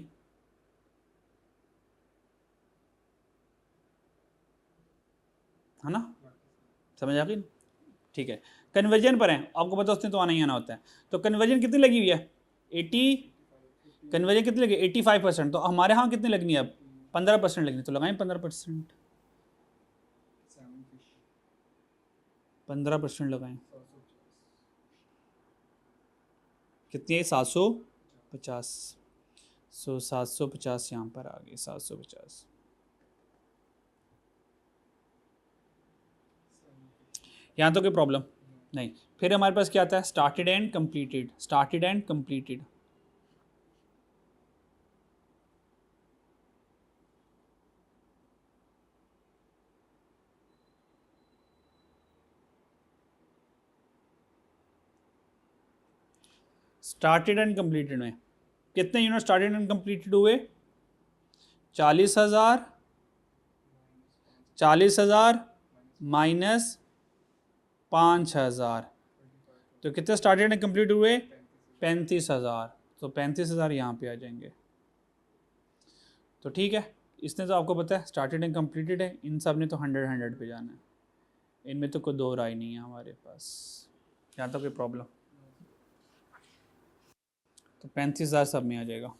S1: है ना, समझ आ गई? ठीक है। कन्वर्जन पर है, आपको पता उसने तो आना ही आना होता है। तो कन्वर्जन कितनी लगी हुई है? 80। कन्वर्जन कितनी लगी? 85%। तो हमारे यहाँ कितनी लगनी है अब? 15% लगनी। तो लगाएं 15%, 15% लगाएं। कितनी है? 750। 750 यहाँ पर आ गई, 750। यहाँ तो कोई प्रॉब्लम नहीं। फिर हमारे पास क्या आता है? Started and completed. Started and completed, started and completed में कितने यूनिट स्टार्टेड एंड कंप्लीटेड हुए? 40,000। 40,000 माइनस 5,000, तो कितने स्टार्टेड एंड कंप्लीट हुए? 35,000। तो 35,000 यहाँ पे आ जाएंगे। तो ठीक है, इसने तो आपको पता है स्टार्टेड एंड कंप्लीटेड है, इन सब ने तो 100 100 पे जाना है। इनमें तो कोई दो राय नहीं है हमारे पास। यहाँ तो कोई प्रॉब्लम? तो 35,000 सब में आ जाएगा।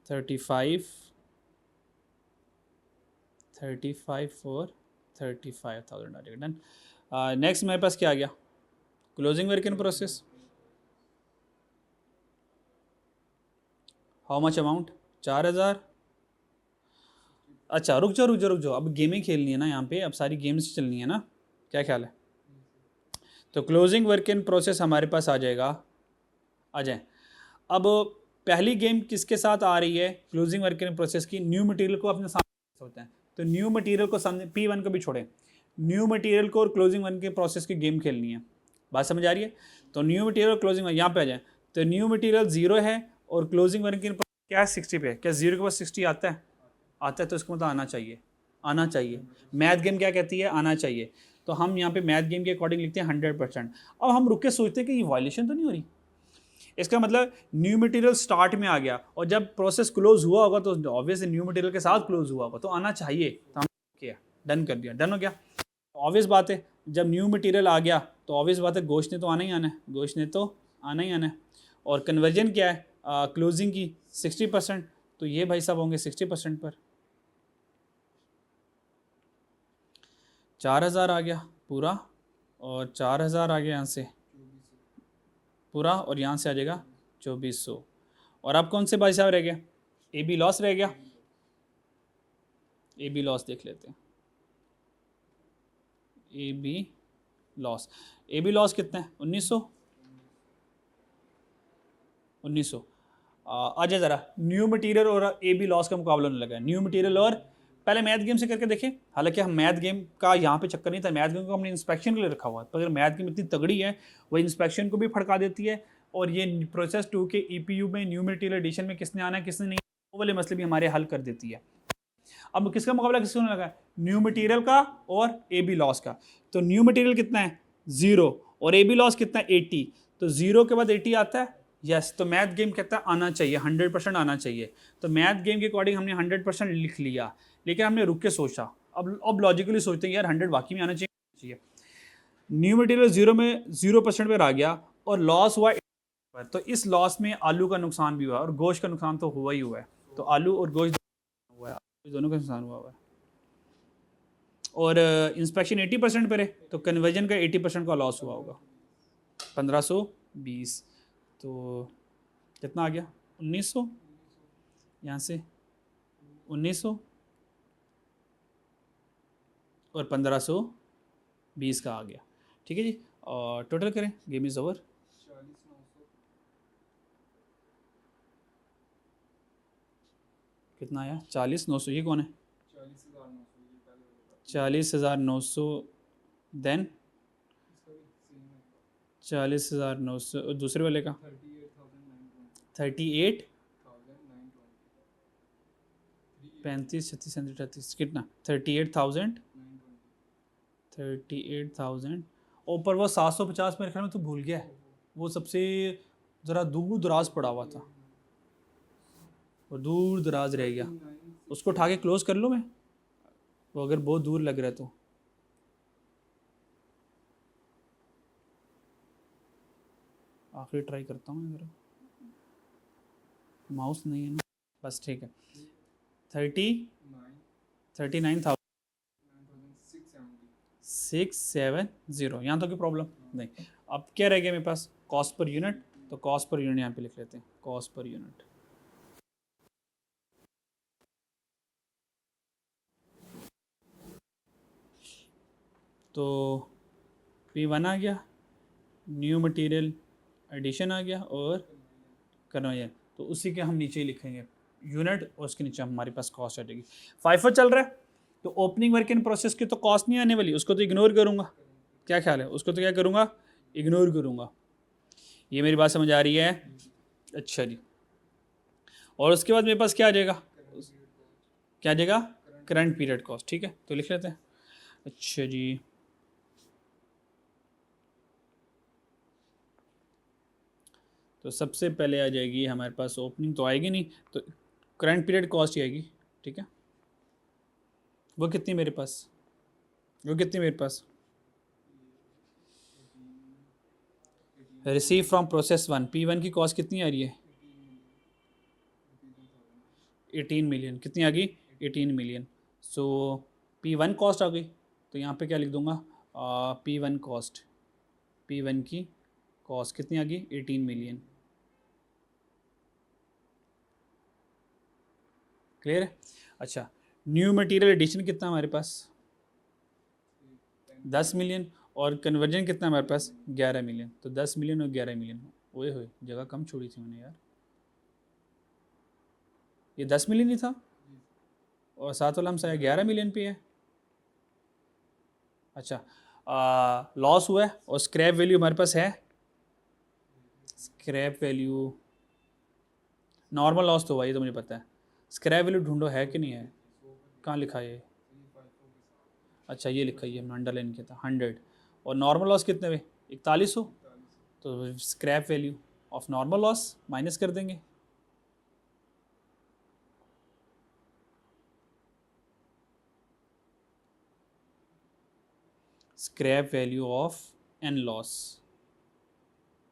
S1: 35 और 35,000 आ जाएगा। डन। नेक्स्ट मेरे पास क्या आ गया? Closing work in process. How much amount? 4,000। अच्छा रुक जाओ, अब गेमें खेलनी है ना यहाँ पे, अब सारी गेम्स चलनी है ना, क्या ख्याल है? तो क्लोजिंग वर्क इन प्रोसेस हमारे पास आ जाएगा। आ जाए। अब पहली गेम किसके साथ आ रही है क्लोजिंग वर्क इन प्रोसेस की? न्यू मटेरियल को अपने सामने होता है, तो न्यू मटेरियल को सामने, P1 को भी छोड़े, न्यू मटेरियल को और क्लोजिंग वर्क इन प्रोसेस की गेम खेलनी है। बात समझ आ रही है? तो न्यू मटेरियल क्लोजिंग यहाँ पे आ जाए, तो न्यू मटेरियल 0 है और क्लोजिंग वर्क इन क्या है 60 पे। क्या 0 के पास 60 आता है? आता है, तो इसको मतलब आना चाहिए, आना चाहिए। मैथ गेम क्या कहती है? आना चाहिए। तो हम यहाँ पे मैथ गेम के अकॉर्डिंग लिखते हैं 100%। अब हम रुक के सोचते हैं कि ये वायलेशन तो नहीं हो रही। इसका मतलब न्यू मटेरियल स्टार्ट में आ गया और जब प्रोसेस क्लोज हुआ होगा तो ऑब्वियसली न्यू मटेरियल के साथ क्लोज हुआ होगा, तो आना चाहिए। तो हम किया, डन कर दिया, डन हो गया। ऑब्वियस बात है, जब न्यू मटेरियल आ गया तो ऑब्वियस बात है गोश्त ने तो आना ही आना है, गोश्त ने तो आना ही आना है। और कन्वर्जन क्या है क्लोजिंग की? 60%। तो ये भाई साहब होंगे 60% पर। 4,000 आ गया पूरा, और 4,000 आ गया यहाँ से पूरा, और यहाँ से आ जाएगा 2,400। और अब कौन से भाई साहब रह गए? ए बी लॉस रह गया। ए बी लॉस देख लेते हैं। A B loss, A B loss कितना है? 1,900। 1,900 आ जाए ज़रा। न्यू मटेरियल और ए बी लॉस का मुकाबला नहीं लगा है। न्यू मटेरियल और पहले मैथ गेम से करके देखें। हालांकि हम मैथ गेम का यहाँ पे चक्कर नहीं था, मैथ गेम को हमने इंस्पेक्शन के लिए रखा हुआ है, पर अगर मैथ गेम इतनी तगड़ी है वो इंस्पेक्शन को भी फड़का देती है। और ये प्रोसेस 2 के EPU में न्यू मटेरियल एडिशन में किसने आना है किसने नहीं, वो वाले मसले भी हमारे हल कर देती है। अब किसका मुकाबला किससे होने लगा है? न्यू मटेरियल का और ए बी लॉस का। तो न्यू मटेरियल कितना है? 0, और ए बी लॉस कितना है? 80। तो 0 के बाद 80 आता है, यस। तो मैथ गेम कहता है आना चाहिए, 100% आना चाहिए। तो मैथ गेम के अकॉर्डिंग हमने 100% लिख लिया, लेकिन हमने रुक के सोचा। अब लॉजिकली सोचते हैं यार 100 वाकई में आना चाहिए। न्यू मटेरियल 0 में 0% पर आ गया और लॉस हुआ 80 पर। तो इस लॉस में आलू का नुकसान भी हुआ और गोश्त का नुकसान तो हुआ ही हुआ है। तो आलू और गोश्त हुआ है, दोनों का नुकसान हुआ है। और इंस्पेक्शन 80% पर है, तो कन्वर्जन का 80% का लॉस हुआ होगा। 1,520। तो कितना आ गया? 1,900। यहाँ से 1,900 और 1,520 का आ गया। ठीक है जी, और टोटल करें, गेम इज़ ओवर। कितना आया? 40,900। ये कौन है? 40,900। देन 40,900 और दूसरे वाले का 38। 35 36 37 कितना? 38,000। ऊपर वो 750 मेरे ख्याल में तो भूल गया है, वो सबसे ज़रा दूर दराज पड़ा हुआ था, और दूर दराज रह गया। उसको उठा के क्लोज कर लो मैं, वो अगर बहुत दूर लग रहा है तो। आखिरी ट्राई करता हूँ, ज़रा माउस नहीं है ना, बस ठीक है। 39,670। यहाँ तो कोई प्रॉब्लम नहीं। अब क्या रह गया मेरे पास? Cost per unit. तो कॉस्ट पर यूनिट यहाँ पे लिख लेते हैं, कॉस्ट पर यूनिट। तो P1 आ गया, न्यू मटेरियल एडिशन आ गया, और कन्वर्जन, तो उसी के हम नीचे ही लिखेंगे यूनिट, और उसके नीचे हमारे पास कॉस्ट आ जाएगी। FIFO चल रहा है, तो ओपनिंग वर्क इन प्रोसेस की तो कॉस्ट नहीं आने वाली, उसको तो इग्नोर करूँगा। क्या ख्याल है? उसको तो क्या करूँगा? इग्नोर करूँगा। ये मेरी बात समझ आ रही है? अच्छा जी। और उसके बाद मेरे पास क्या आ जाएगा? क्या आ जाएगा? Current period cost. ठीक है, तो लिख लेते हैं। अच्छा जी, तो सबसे पहले आ जाएगी हमारे पास, ओपनिंग तो आएगी नहीं, तो करंट पीरियड कॉस्ट ही आएगी। ठीक है, वो कितनी मेरे पास? Receive from process one, P1 की कॉस्ट कितनी आ रही है? 18 मिलियन। कितनी आ गई? 18 मिलियन। सो P1 कॉस्ट आ गई, तो यहाँ पे क्या लिख दूंगा? P1 कॉस्ट, P1 की कॉस्ट कितनी आ गई? 18 मिलियन। क्लियर है? अच्छा, न्यू मटेरियल एडिशन कितना हमारे पास? 10 मिलियन। और कन्वर्जन कितना हमारे पास? 11 मिलियन। तो 10 मिलियन और 11 मिलियन। ओए होए, जगह कम छोड़ी थी मैंने यार। ये 10 मिलियन ही था और साथ वाला हमसे 11 मिलियन पे है। अच्छा, लॉस हुआ है और स्क्रैप वैल्यू हमारे पास है। स्क्रैप वैल्यू, नॉर्मल लॉस तो हुआ, ये तो मुझे पता है। स्क्रैप वैल्यू ढूंढो, है कि नहीं है? कहाँ लिखा है ये? अच्छा, ये लिखा है, ये हमने अंडरलाइन किया था 100। और नॉर्मल लॉस कितने हुए? 4100। तो scrap value of normal loss minus कर देंगे। Scrap value of an loss,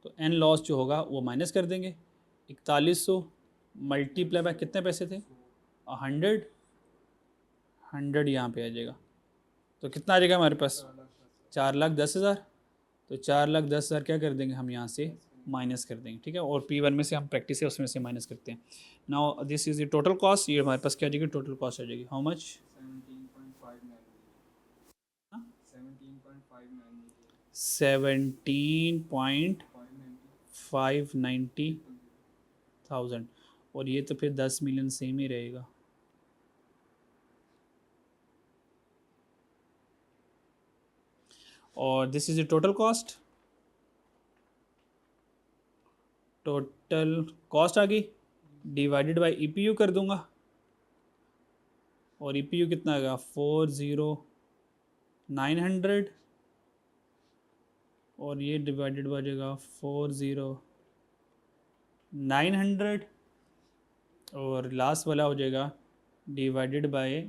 S1: तो एन लॉस जो होगा वो माइनस कर देंगे। 4100 मल्टीप्लाई बाय कितने पैसे थे? 100। 100 यहाँ पे आ जाएगा, तो कितना आ जाएगा हमारे पास? 4,10,000। तो 4,10,000 क्या कर देंगे हम यहाँ से? माइनस कर देंगे, ठीक है। और P1 में से हम प्रैक्टिस है उसमें से माइनस करते हैं। Now this is the total cost. ये हमारे पास क्या आ जाएगी? टोटल कॉस्ट आ जाएगी हाउ मच? 17,590,000। और ये तो फिर 10 मिलियन सेम ही रहेगा। और this is the total cost. Total cost आ गई, डिवाइडेड बाय EPU कर दूंगा। और EPU कितना आएगा? 40,900। और ये डिवाइडेड बाय जाएगा 40,900। और लास्ट वाला हो जाएगा डिवाइडेड बाय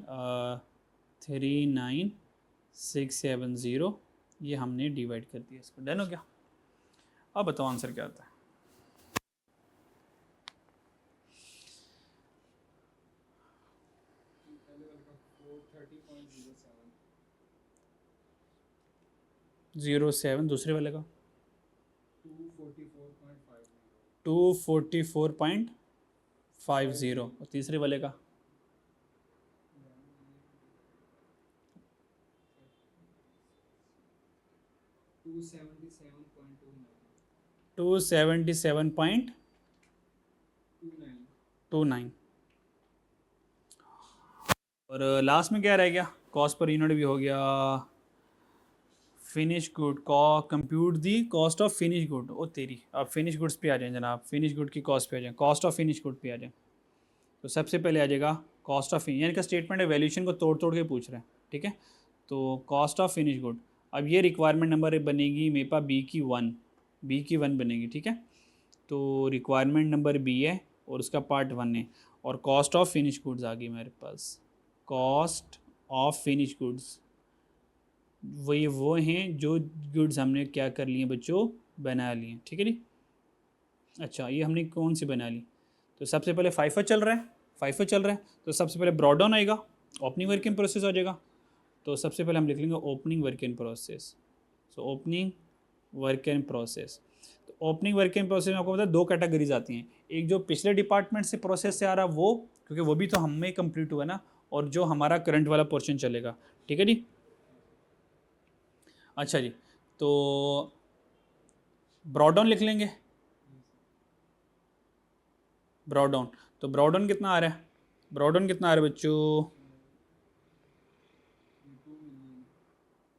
S1: 39,670। ये हमने डिवाइड कर दिया इसको। डन हो गया? अब बताओ आंसर क्या आता है? 07। दूसरे वाले का 244.50। और तीसरे वाले का 277.29। और लास्ट में क्या रह गया? कॉस्ट पर यूनिट भी हो गया। Finish good compute the cost of finish good. ओ तेरी, अब फिनिश गुड्स पे आ जाए जनाब। फिनिश गुड की कॉस्ट पे आ जाए, कॉस्ट ऑफ फिनिश गुड पे आ जाए। तो सबसे पहले आ जाएगा कॉस्ट ऑफ, यानी का स्टेटमेंट है वैल्यूएशन को तोड़ तोड़ के पूछ रहे हैं, ठीक है। तो कॉस्ट ऑफ फिनिश गुड, अब ये रिक्वायरमेंट नंबर बनेगी मेरे पास बी की वन बनेगी, ठीक है। तो रिक्वायरमेंट नंबर बी है और उसका पार्ट 1 है। और कॉस्ट ऑफ फिनिश गुड्स आ गई मेरे पास। कॉस्ट ऑफ फिनिश गुड्स वही वो हैं जो गुड्स हमने क्या कर लिए बच्चों? बना लिए, ठीक है जी। अच्छा, ये हमने कौन सी बना ली? तो सबसे पहले फाइफर चल रहा है, फाइफर चल रहा है, तो सबसे पहले ब्रॉड डाउन आएगा, ओपनिंग वर्क इन प्रोसेस आ जाएगा। तो सबसे पहले हम लिख लेंगे opening work in process. So opening work in process, तो ओपनिंग वर्क इन प्रोसेस में आपको पता है 2 कैटेगरीज आती हैं। एक जो पिछले डिपार्टमेंट से प्रोसेस से आ रहा है वो, क्योंकि वो भी तो हमें कंप्लीट हुआ ना, और जो हमारा करंट वाला पोर्शन चलेगा, ठीक है जी। अच्छा जी, तो ब्रॉड डाउन लिख लेंगे। ब्रॉड डाउन, तो ब्रॉड डाउन कितना आ रहा है? ब्रॉड डाउन कितना आ रहा है बच्चों?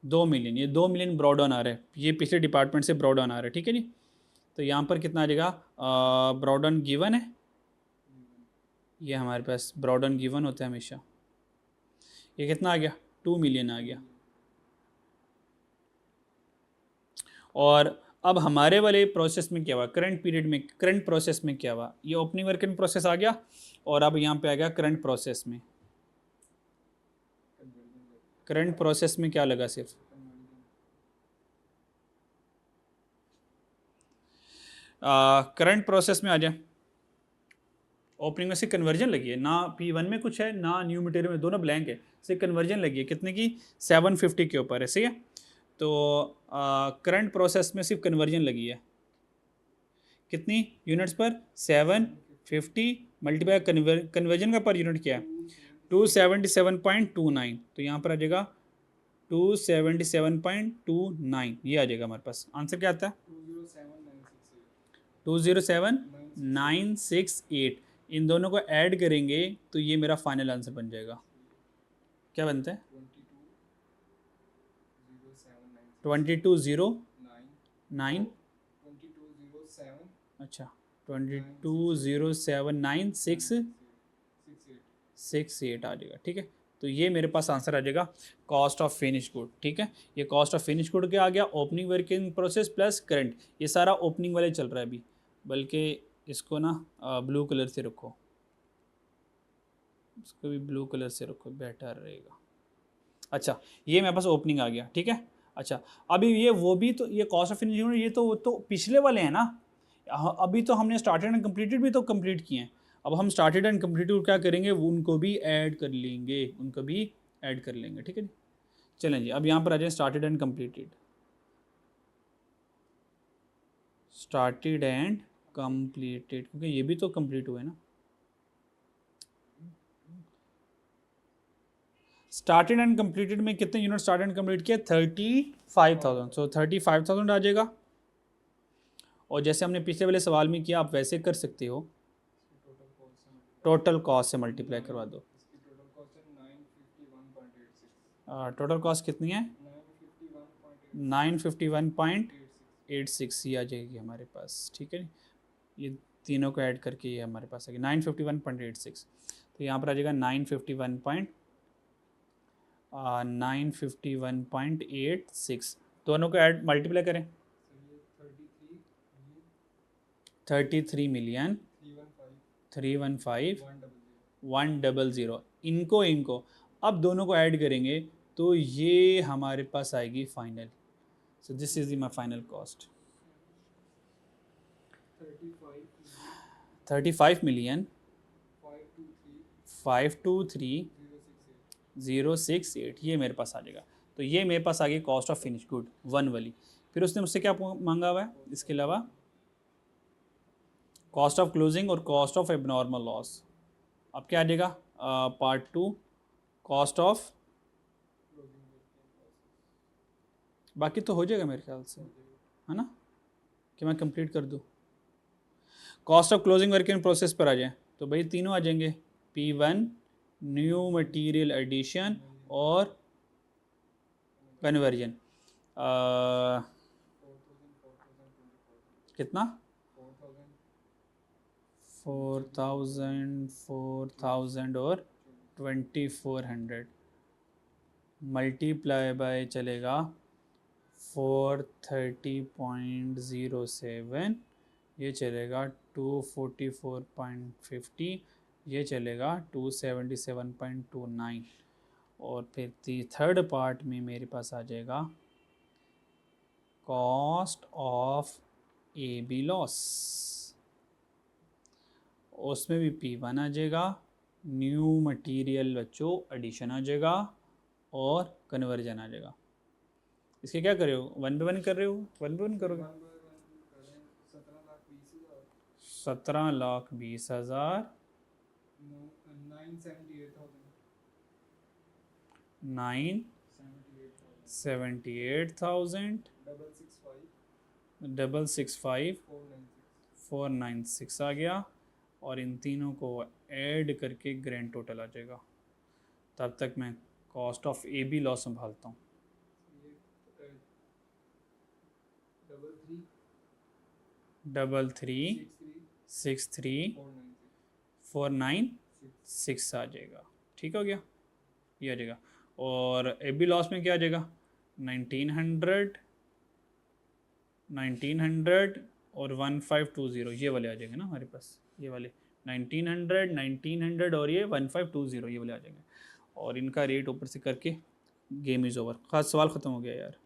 S1: 2 मिलियन। ये 2 मिलियन ब्रॉड डाउन आ रहा है, ये पिछले डिपार्टमेंट से ब्रॉड डाउन आ रहा है, ठीक है जी। तो यहाँ पर कितना आ जाएगा? ब्रॉड डाउन गिवन है, ये हमारे पास ब्रॉड डाउन गिवन होता है हमेशा। ये कितना आ गया? 2 मिलियन आ गया। और अब हमारे वाले प्रोसेस में क्या हुआ? करंट पीरियड में, करंट प्रोसेस में क्या हुआ? ये ओपनिंग वर्क इन प्रोसेस आ गया, और अब यहाँ पे आ गया करंट प्रोसेस में। करंट प्रोसेस में क्या लगा? सिर्फ करंट प्रोसेस में आ जाए। ओपनिंग में से कन्वर्जन लगी है ना, P1 में कुछ है ना न्यू मटेरियल में, दोनों ब्लैंक है, से कन्वर्जन लगी है कितने की 750 के ऊपर है, सही है। तो करंट प्रोसेस में सिर्फ कन्वर्जन लगी है कितनी यूनिट्स पर 750 मल्टीप्लाई कन्वर्जन का पर यूनिट क्या है 277.29, तो यहाँ पर आ जाएगा 277.29, ये आ जाएगा हमारे पास। आंसर क्या आता है 207,968। इन दोनों को ऐड करेंगे तो ये मेरा फाइनल आंसर बन जाएगा। क्या बनता है 2209, अच्छा 22079668 आ जाएगा, ठीक है। तो ये मेरे पास आंसर आ जाएगा कॉस्ट ऑफ फिनिश गुड, ठीक है। ये कॉस्ट ऑफ फिनिश गुड क्या आ गया, opening working process plus current, ये सारा ओपनिंग वाले चल रहा है अभी, बल्कि इसको ना ब्लू कलर से रखो, इसको भी ब्लू कलर से रखो, बेटर रहेगा। अच्छा ये मेरे पास ओपनिंग आ गया, ठीक है। अच्छा अभी ये वो भी तो, ये कॉस्ट ऑफ फिनिशिंग ये तो पिछले वाले हैं ना, अभी तो हमने स्टार्टेड एंड कंप्लीटेड भी तो कंप्लीट किए हैं। अब हम स्टार्टेड एंड कंप्लीटेड क्या करेंगे, वो उनको भी ऐड कर लेंगे, उनको भी ऐड कर लेंगे, ठीक है जी। चलें जी, अब यहाँ पर आ जाए started and completed, started and completed, क्योंकि ये भी तो कंप्लीट हुए ना। स्टार्टेड एंड कंप्लीटेड में कितने यूनिट स्टार्ट एंड कंप्लीट किया 35,000, सो 35,000 आ जाएगा। और जैसे हमने पिछले वाले सवाल में किया, आप वैसे कर सकते हो, टोटल कॉस्ट से मल्टीप्लाई करवा दो। टोटल कॉस्ट कितनी है 951.86, ये आ जाएगी हमारे पास, ठीक है। ये तीनों को ऐड करके ये हमारे पास आ गया 951.86, तो यहाँ पर आ जाएगा 951.86, दोनों को ऐड मल्टीप्लाई करें 33,315,100, इनको अब दोनों को ऐड करेंगे तो ये हमारे पास आएगी final. So this is my final cost 35,523,068, ये मेरे पास आ जाएगा। तो ये मेरे पास आ गई कॉस्ट ऑफ फिनिश गुड 1 वाली। फिर उसने मुझसे क्या मांगा हुआ है इसके अलावा, कॉस्ट ऑफ क्लोजिंग और कॉस्ट ऑफ एबनॉर्मल लॉस। अब क्या आ जाएगा पार्ट 2 कॉस्ट ऑफ, बाकी तो हो जाएगा मेरे ख्याल से, है ना, कि मैं कंप्लीट कर दूँ। Cost of closing work in process पर आ जाए तो भाई तीनों आ जाएंगे, P1 न्यू मटेरियल एडिशन और कन्वर्जन। कितना 4,000 और 2,400 मल्टीप्लाई बाय चलेगा 430.07, ये चलेगा 244.50, ये चलेगा 277.29, और फिर थर्ड पार्ट में मेरे पास आ जाएगा कॉस्ट ऑफ AB लॉस, उसमें भी P1 आ जाएगा, न्यू मटेरियल बच्चों एडिशन आ जाएगा और कन्वर्जन आ जाएगा। इसके क्या कर रहे हो, 1 by 1 कर रहे हो, 1 by 1 करोगे 17,20,000 978,000 665,496 आ गया, और इन तीनों को ऐड करके ग्रैंड टोटल आ जाएगा। तब तक मैं कॉस्ट ऑफ AB लॉस संभालता हूँ। 33,63,496 आ जाएगा, ठीक हो गया, ये आ जाएगा। और AB लॉस में क्या आ जाएगा 1900 और 1520, ये वाले आ जाएंगे ना हमारे पास, ये वाले 1900 और ये 1520, ये वाले आ जाएंगे, और इनका रेट ऊपर से करके गेम इज़ ओवर। खास सवाल ख़त्म हो गया यार।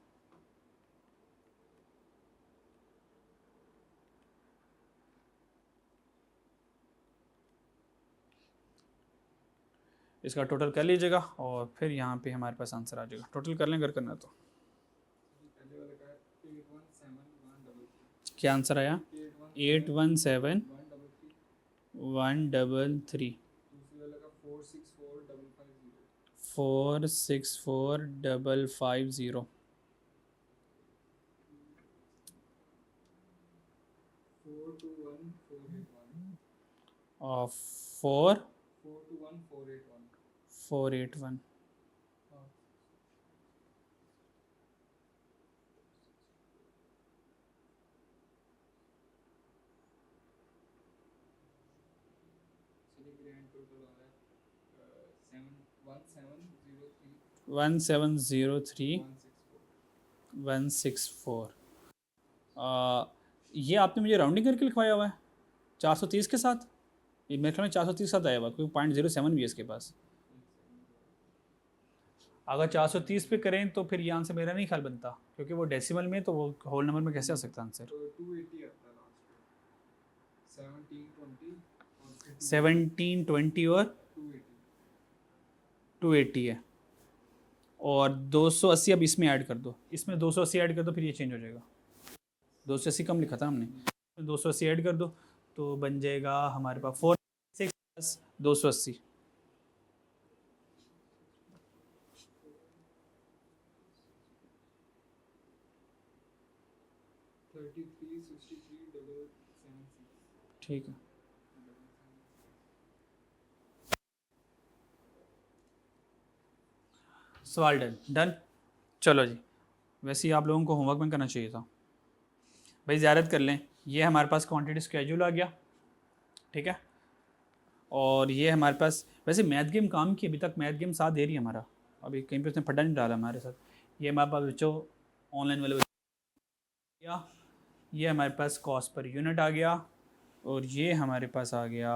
S1: इसका टोटल कर लीजिएगा और फिर यहाँ पे हमारे पास आंसर आ जाएगा। टोटल कर लें अगर करना तो। क्या आंसर आया? 817 133 464 550 और 4481। One seven zero three 164। ये आपने मुझे राउंडिंग करके लिखवाया हुआ है 430 के साथ। ये मेरे ख्याल में 430 के साथ आया हुआ, क्योंकि 0.07 भी है इसके पास। अगर 430 पे करें तो फिर ये आंसर मेरा नहीं ख्याल बनता, क्योंकि वो डेसिमल में, तो वो होल नंबर में कैसे आ सकता आंसर? 1720 और 280 है, और 280 अब इसमें ऐड कर दो, इसमें 280 ऐड कर दो, फिर ये चेंज हो जाएगा। 280 कम लिखा था हमने, 280 ऐड कर दो तो बन जाएगा हमारे पास 46 प्लस 280। ठीक है, सवाल डन डन। चलो जी, वैसे ही आप लोगों को होमवर्क में करना चाहिए था भाई, ज़्यारत कर लें। ये हमारे पास क्वांटिटी स्केड्यूल आ गया, ठीक है। और ये हमारे पास वैसे मैथ गेम काम की, अभी तक मैथ गेम साथ दे रही है हमारा, अभी कहीं पे उसने फटा नहीं डाला हमारे साथ। ये हमारे पास बच्चों ऑनलाइन वाले गया, ये हमारे पास कॉस्ट पर यूनिट आ गया, और ये हमारे पास आ गया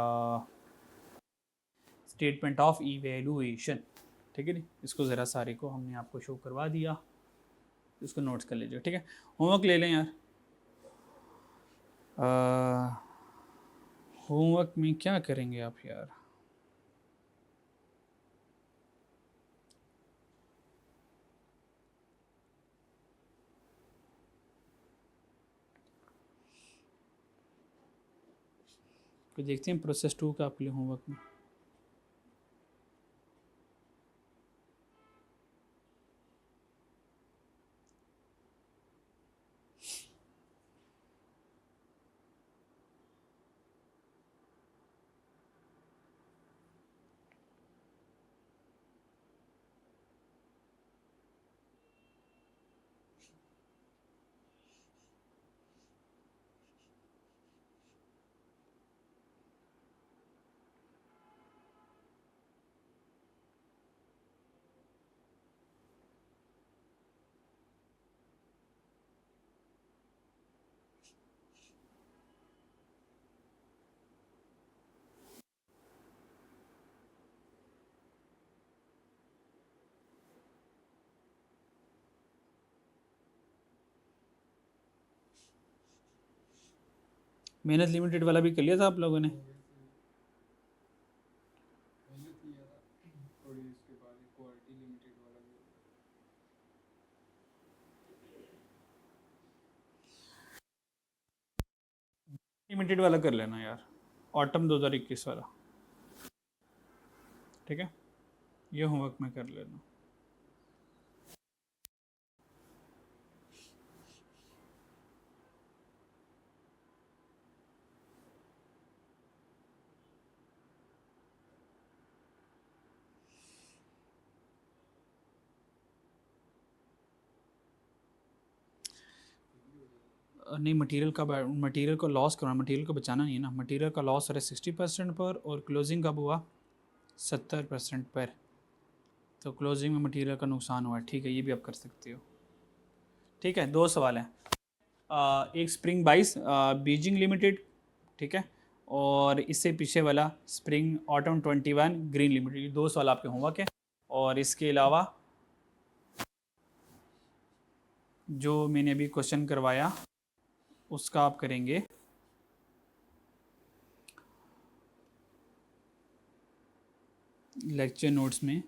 S1: स्टेटमेंट ऑफ इवैल्यूएशन, ठीक है नी। इसको ज़रा सारे को हमने आपको शो करवा दिया, इसको नोट्स कर लीजिए, ठीक है। होमवर्क ले लें यार। होमवर्क में क्या करेंगे आप यार? तो देखते हैं प्रोसेस 2 का आपके लिए होमवर्क में। मेहनत लिमिटेड वाला भी कर लिया था आप लोगों ने? लिमिटेड वाला कर लेना यार, ऑटम 2021 वाला, ठीक है। ये होमवर्क में कर लेना। नहीं, मटेरियल को लॉस करना, मटेरियल को बचाना नहीं है ना। मटेरियल का लॉस हो रहा है 60% पर, और क्लोजिंग कब हुआ? 70% पर। तो क्लोजिंग में मटेरियल का नुकसान हुआ है, ठीक है, ये भी आप कर सकते हो। ठीक है, 2 सवाल हैं। एक स्प्रिंग 22 बीजिंग लिमिटेड, ठीक है, और इससे पीछे वाला स्प्रिंग ऑटम 21 ग्रीन लिमिटेड। ये 2 सवाल आपके होमवर्क है। और इसके अलावा जो मैंने अभी क्वेश्चन करवाया उसका आप करेंगे लेक्चर नोट्स में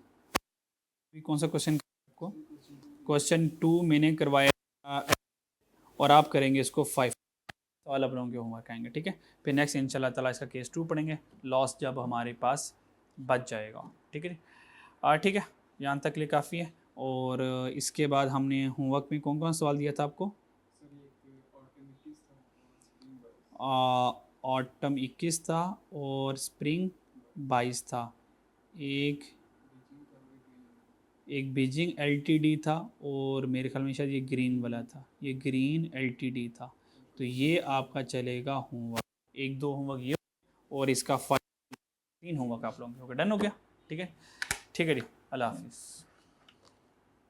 S1: कौन सा क्वेश्चन आपको? क्वेश्चन 2 मैंने करवाया और आप करेंगे इसको 5 सवाल आप लोगों के होमवर्क आएंगे, ठीक है। फिर नेक्स्ट इंशाल्लाह ताला इसका केस 2 पढ़ेंगे, लॉस जब हमारे पास बच जाएगा, ठीक है। ठीक है, यहाँ तक लिए काफ़ी है। और इसके बाद हमने होमवर्क में कौन कौन सवाल दिया था आपको? ऑटम 21 था और स्प्रिंग 22 था। एक बीजिंग एलटीडी था और मेरे ख्याल में शायद ये ग्रीन वाला था, ये ग्रीन एलटीडी था। तो ये आपका चलेगा होमवर्क, 1-2 होमवर्क ये और इसका 3 होमवर्क आप लोगों के डन हो गया, ठीक है। ठीक है जी, अल्लाह हाफिज़।